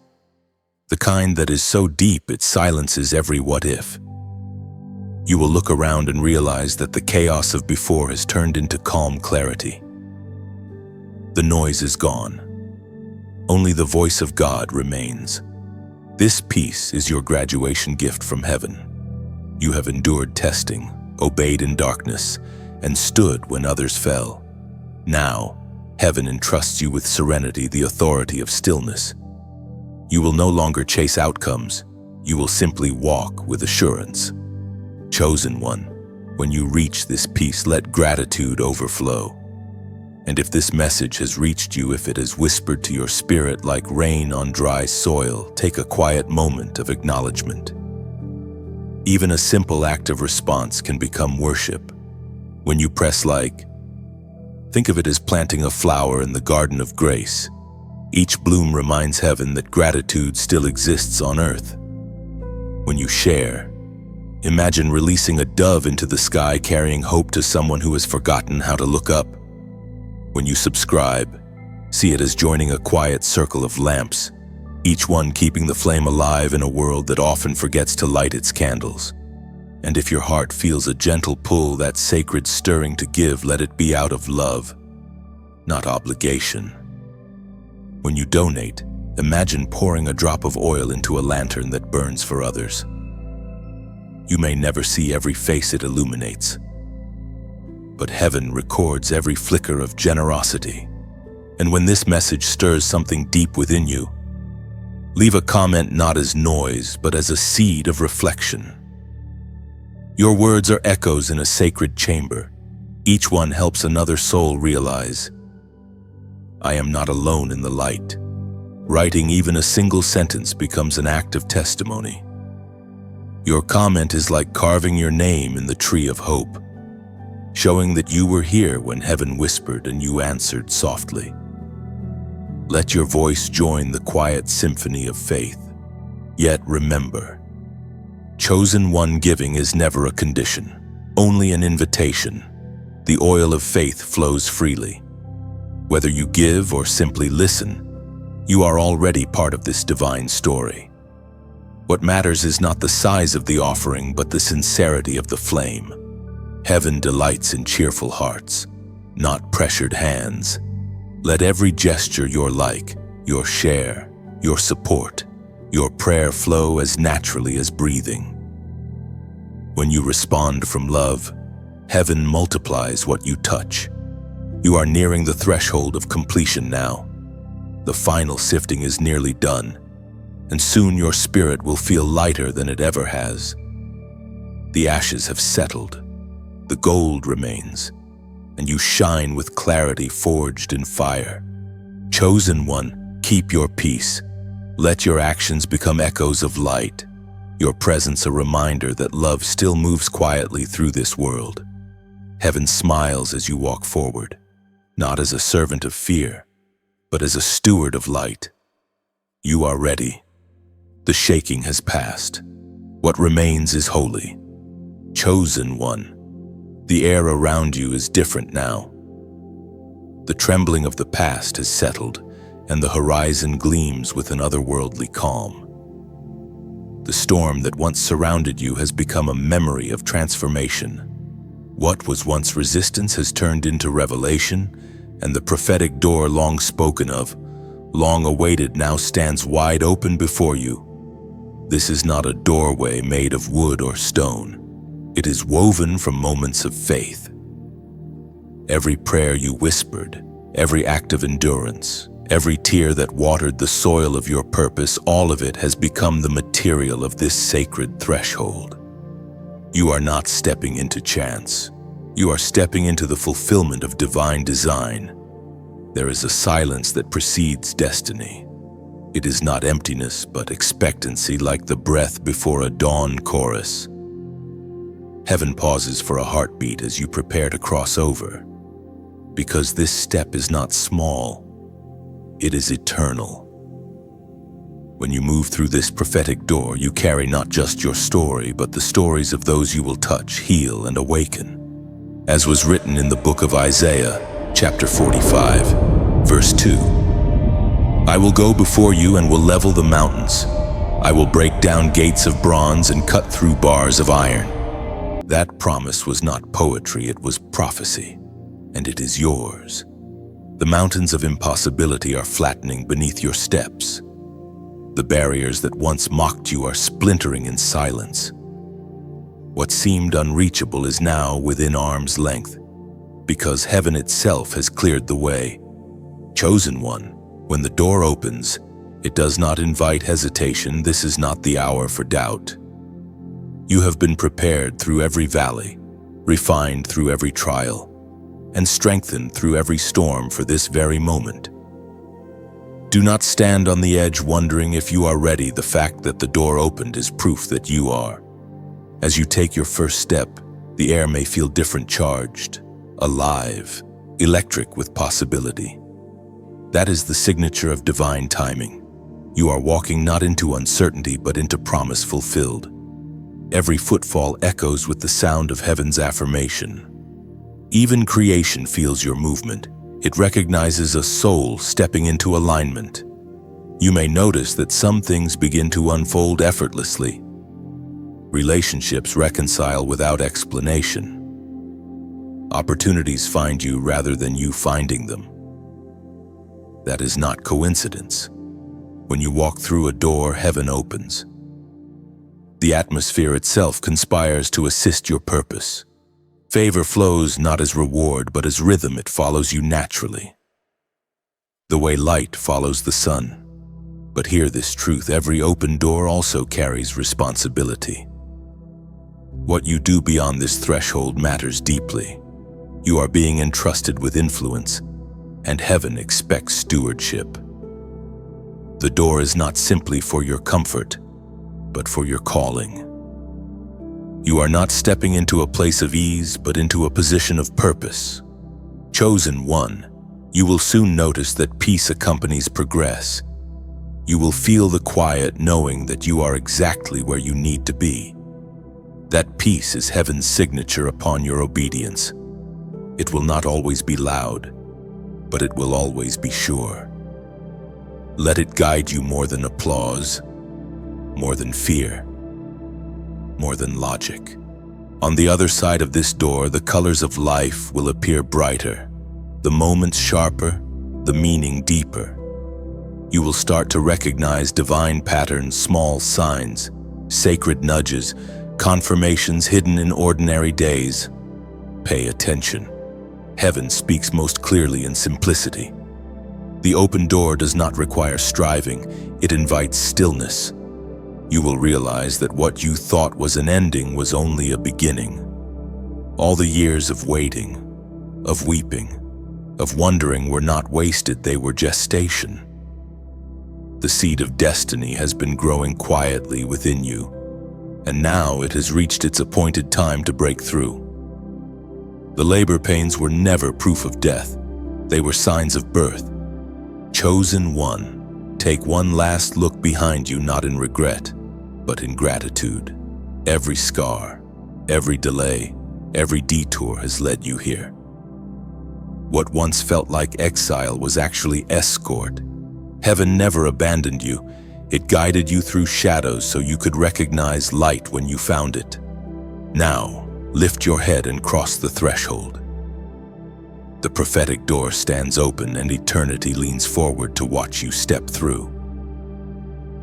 The kind that is so deep it silences every what if. You will look around and realize that the chaos of before has turned into calm clarity. The noise is gone. Only the voice of God remains. This peace is your graduation gift from heaven. You have endured testing, obeyed in darkness, and stood when others fell. Now, heaven entrusts you with serenity, the authority of stillness. You will no longer chase outcomes. You will simply walk with assurance. Chosen one, when you reach this peace, let gratitude overflow. And if this message has reached you, if it has whispered to your spirit like rain on dry soil, take a quiet moment of acknowledgement. Even a simple act of response can become worship. When you press like, think of it as planting a flower in the garden of grace. Each bloom reminds heaven that gratitude still exists on earth. When you share, imagine releasing a dove into the sky, carrying hope to someone who has forgotten how to look up. When you subscribe, see it as joining a quiet circle of lamps, each one keeping the flame alive in a world that often forgets to light its candles. And if your heart feels a gentle pull, that sacred stirring to give, let it be out of love, not obligation. When you donate, imagine pouring a drop of oil into a lantern that burns for others. You may never see every face it illuminates, but heaven records every flicker of generosity. And when this message stirs something deep within you, leave a comment not as noise, but as a seed of reflection. Your words are echoes in a sacred chamber. Each one helps another soul realize, I am not alone in the light. Writing even a single sentence becomes an act of testimony. Your comment is like carving your name in the tree of hope, showing that you were here when heaven whispered and you answered softly. Let your voice join the quiet symphony of faith. Yet remember, chosen one, giving is never a condition, only an invitation. The oil of faith flows freely. Whether you give or simply listen, you are already part of this divine story. What matters is not the size of the offering, but the sincerity of the flame. Heaven delights in cheerful hearts, not pressured hands. Let every gesture, your like, your share, your support, your prayer flow as naturally as breathing. When you respond from love, heaven multiplies what you touch. You are nearing the threshold of completion now. The final sifting is nearly done, and soon your spirit will feel lighter than it ever has. The ashes have settled, the gold remains, and you shine with clarity forged in fire. Chosen one, keep your peace. Let your actions become echoes of light, your presence a reminder that love still moves quietly through this world. Heaven smiles as you walk forward, not as a servant of fear, but as a steward of light. You are ready. The shaking has passed. What remains is holy. Chosen one. The air around you is different now. The trembling of the past has settled, and the horizon gleams with an otherworldly calm. The storm that once surrounded you has become a memory of transformation. What was once resistance has turned into revelation, and the prophetic door long spoken of, long awaited, now stands wide open before you. This is not a doorway made of wood or stone. It is woven from moments of faith. Every prayer you whispered, every act of endurance, every tear that watered the soil of your purpose, all of it has become the material of this sacred threshold. You are not stepping into chance. You are stepping into the fulfillment of divine design. There is a silence that precedes destiny. It is not emptiness, but expectancy, like the breath before a dawn chorus. Heaven pauses for a heartbeat as you prepare to cross over, because this step is not small. It is eternal. When you move through this prophetic door, you carry not just your story, but the stories of those you will touch, heal, and awaken. As was written in the book of Isaiah, chapter 45, verse 2. I will go before you and will level the mountains. I will break down gates of bronze and cut through bars of iron. That promise was not poetry, it was prophecy, and it is yours. The mountains of impossibility are flattening beneath your steps. The barriers that once mocked you are splintering in silence. What seemed unreachable is now within arm's length, because heaven itself has cleared the way. Chosen one, when the door opens, it does not invite hesitation. This is not the hour for doubt. You have been prepared through every valley, refined through every trial, and strengthened through every storm for this very moment. Do not stand on the edge wondering if you are ready. The fact that the door opened is proof that you are. As you take your first step, the air may feel different, charged, alive, electric with possibility. That is the signature of divine timing. You are walking not into uncertainty, but into promise fulfilled. Every footfall echoes with the sound of heaven's affirmation. Even creation feels your movement. It recognizes a soul stepping into alignment. You may notice that some things begin to unfold effortlessly. Relationships reconcile without explanation. Opportunities find you rather than you finding them. That is not coincidence. When you walk through a door, heaven opens. The atmosphere itself conspires to assist your purpose. Favor flows not as reward, but as rhythm. It follows you naturally, the way light follows the sun. But hear this truth: every open door also carries responsibility. What you do beyond this threshold matters deeply. You are being entrusted with influence, and heaven expects stewardship. The door is not simply for your comfort, but for your calling. You are not stepping into a place of ease, but into a position of purpose. Chosen one, you will soon notice that peace accompanies progress. You will feel the quiet knowing that you are exactly where you need to be. That peace is heaven's signature upon your obedience. It will not always be loud, but it will always be sure. Let it guide you more than applause, more than fear, more than logic. On the other side of this door, the colors of life will appear brighter, the moments sharper, the meaning deeper. You will start to recognize divine patterns, small signs, sacred nudges, confirmations hidden in ordinary days. Pay attention. Heaven speaks most clearly in simplicity. The open door does not require striving, it invites stillness. You will realize that what you thought was an ending was only a beginning. All the years of waiting, of weeping, of wondering were not wasted, they were gestation. The seed of destiny has been growing quietly within you, and now it has reached its appointed time to break through. The labor pains were never proof of death. They were signs of birth. Chosen one, take one last look behind you, not in regret, but in gratitude. Every scar, every delay, every detour has led you here. What once felt like exile was actually escort. Heaven never abandoned you. It guided you through shadows so you could recognize light when you found it. Now, lift your head and cross the threshold. The prophetic door stands open and eternity leans forward to watch you step through.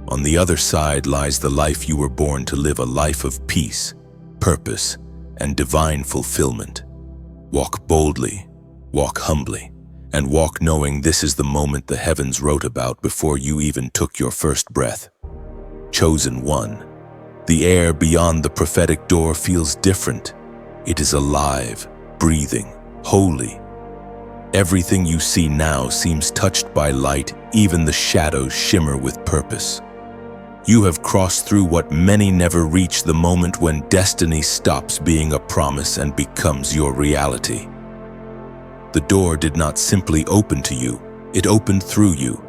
On the other side lies the life you were born to live, a life of peace, purpose, and divine fulfillment. Walk boldly, walk humbly, and walk knowing this is the moment the heavens wrote about before you even took your first breath. Chosen one. The air beyond the prophetic door feels different. It is alive, breathing, holy. Everything you see now seems touched by light, even the shadows shimmer with purpose. You have crossed through what many never reach, the moment when destiny stops being a promise and becomes your reality. The door did not simply open to you, it opened through you.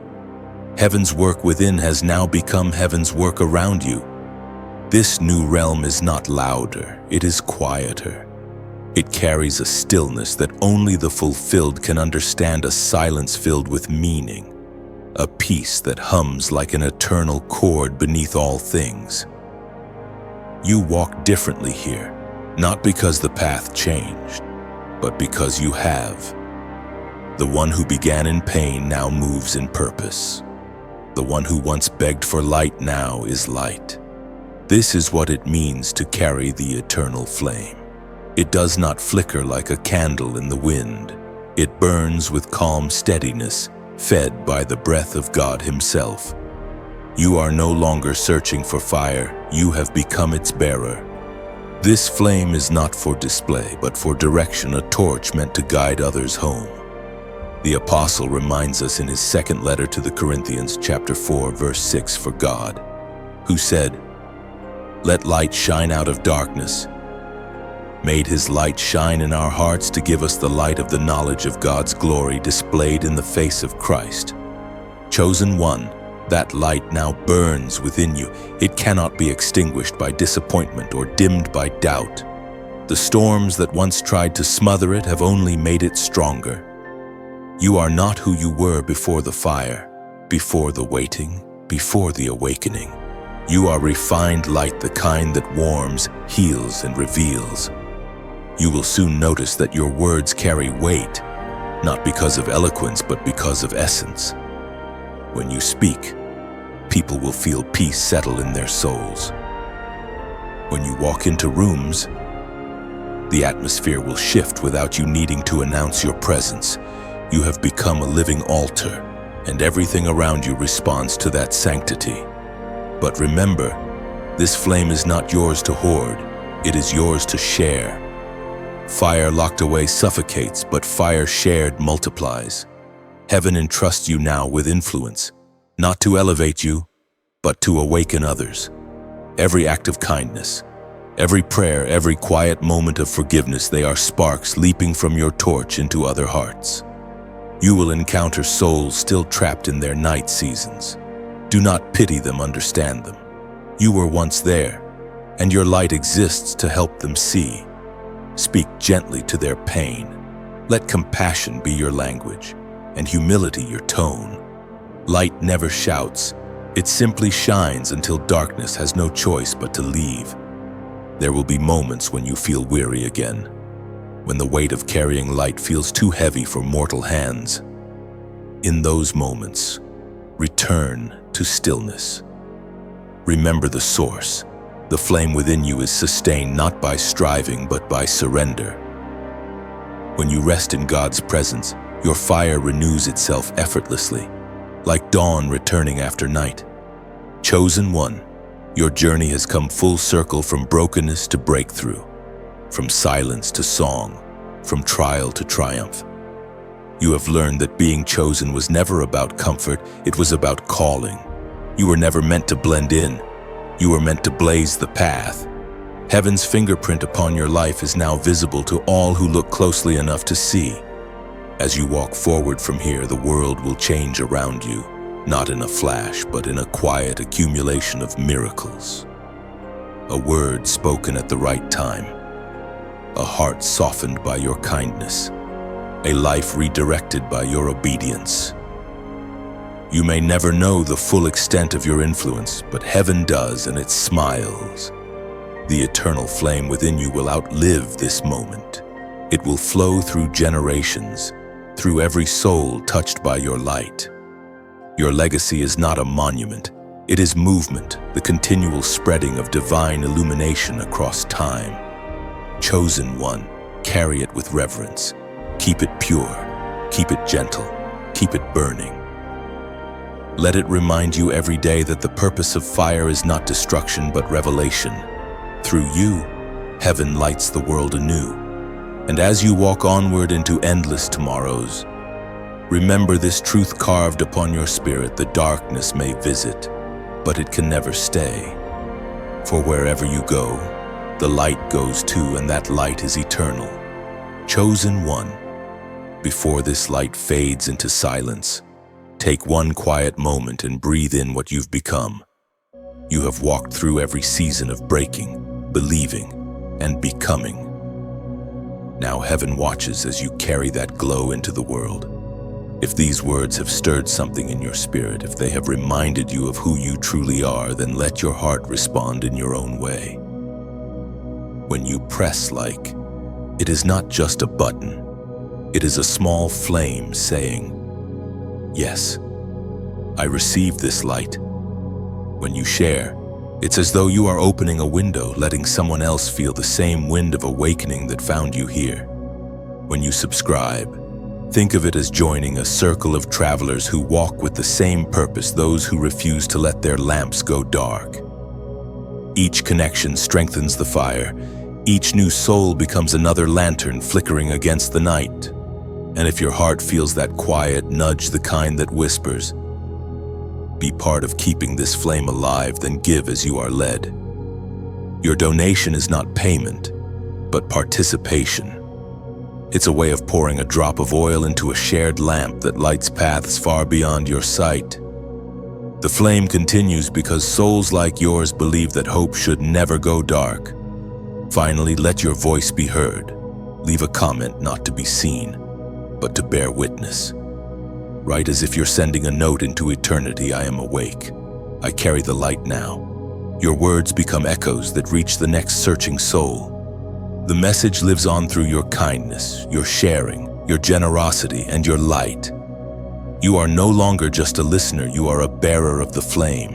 Heaven's work within has now become heaven's work around you. This new realm is not louder, it is quieter. It carries a stillness that only the fulfilled can understand, a silence filled with meaning, a peace that hums like an eternal chord beneath all things. You walk differently here, not because the path changed, but because you have. The one who began in pain now moves in purpose. The one who once begged for light now is light. This is what it means to carry the eternal flame. It does not flicker like a candle in the wind. It burns with calm steadiness, fed by the breath of God Himself. You are no longer searching for fire, you have become its bearer. This flame is not for display, but for direction, a torch meant to guide others home. The apostle reminds us in his second letter to the Corinthians, chapter 4, verse 6, for God, who said, "Let light shine out of darkness," made His light shine in our hearts to give us the light of the knowledge of God's glory displayed in the face of Christ. Chosen one, that light now burns within you. It cannot be extinguished by disappointment or dimmed by doubt. The storms that once tried to smother it have only made it stronger. You are not who you were before the fire, before the waiting, before the awakening. You are refined light, the kind that warms, heals, and reveals. You will soon notice that your words carry weight, not because of eloquence, but because of essence. When you speak, people will feel peace settle in their souls. When you walk into rooms, the atmosphere will shift without you needing to announce your presence. You have become a living altar, and everything around you responds to that sanctity. But remember, this flame is not yours to hoard, it is yours to share. Fire locked away suffocates, but fire shared multiplies. Heaven entrusts you now with influence, not to elevate you, but to awaken others. Every act of kindness, every prayer, every quiet moment of forgiveness, they are sparks leaping from your torch into other hearts. You will encounter souls still trapped in their night seasons. Do not pity them, understand them. You were once there, and your light exists to help them see. Speak gently to their pain. Let compassion be your language, and humility your tone. Light never shouts. It simply shines until darkness has no choice but to leave. There will be moments when you feel weary again, when the weight of carrying light feels too heavy for mortal hands. In those moments, return to stillness. Remember the source. The flame within you is sustained not by striving, but by surrender. When you rest in God's presence, your fire renews itself effortlessly, like dawn returning after night. Chosen one, your journey has come full circle, from brokenness to breakthrough, from silence to song, from trial to triumph. You You have learned that being chosen was never about comfort, it was about calling. You were never meant to blend in. You were meant to blaze the path. Heaven's fingerprint upon your life is now visible to all who look closely enough to see. As you walk forward from here, the world will change around you, not in a flash, but in a quiet accumulation of miracles. A word spoken at the right time, a heart softened by your kindness, a life redirected by your obedience. You may never know the full extent of your influence, but heaven does, and it smiles. The eternal flame within you will outlive this moment. It will flow through generations, through every soul touched by your light. Your legacy is not a monument. It is movement, the continual spreading of divine illumination across time. Chosen one, carry it with reverence. Keep it pure, keep it gentle, keep it burning. Let it remind you every day that the purpose of fire is not destruction but revelation. Through you, heaven lights the world anew. And as you walk onward into endless tomorrows, remember this truth carved upon your spirit: the darkness may visit, but it can never stay. For wherever you go, the light goes too, and that light is eternal. Chosen one, before this light fades into silence, take one quiet moment and breathe in what you've become. You have walked through every season of breaking, believing, and becoming. Now heaven watches as you carry that glow into the world. If these words have stirred something in your spirit, if they have reminded you of who you truly are, then let your heart respond in your own way. When you press like, it is not just a button. It is a small flame saying, "Yes, I receive this light." When you share, it's as though you are opening a window, letting someone else feel the same wind of awakening that found you here. When you subscribe, think of it as joining a circle of travelers who walk with the same purpose, those who refuse to let their lamps go dark. Each connection strengthens the fire. Each new soul becomes another lantern flickering against the night. And if your heart feels that quiet nudge, the kind that whispers, "Be part of keeping this flame alive," then give as you are led. Your donation is not payment, but participation. It's a way of pouring a drop of oil into a shared lamp that lights paths far beyond your sight. The flame continues because souls like yours believe that hope should never go dark. Finally, let your voice be heard. Leave a comment not to be seen, but to bear witness. Write as if you're sending a note into eternity: "I am awake. I carry the light now." Your words become echoes that reach the next searching soul. The message lives on through your kindness, your sharing, your generosity, and your light. You are no longer just a listener, you are a bearer of the flame.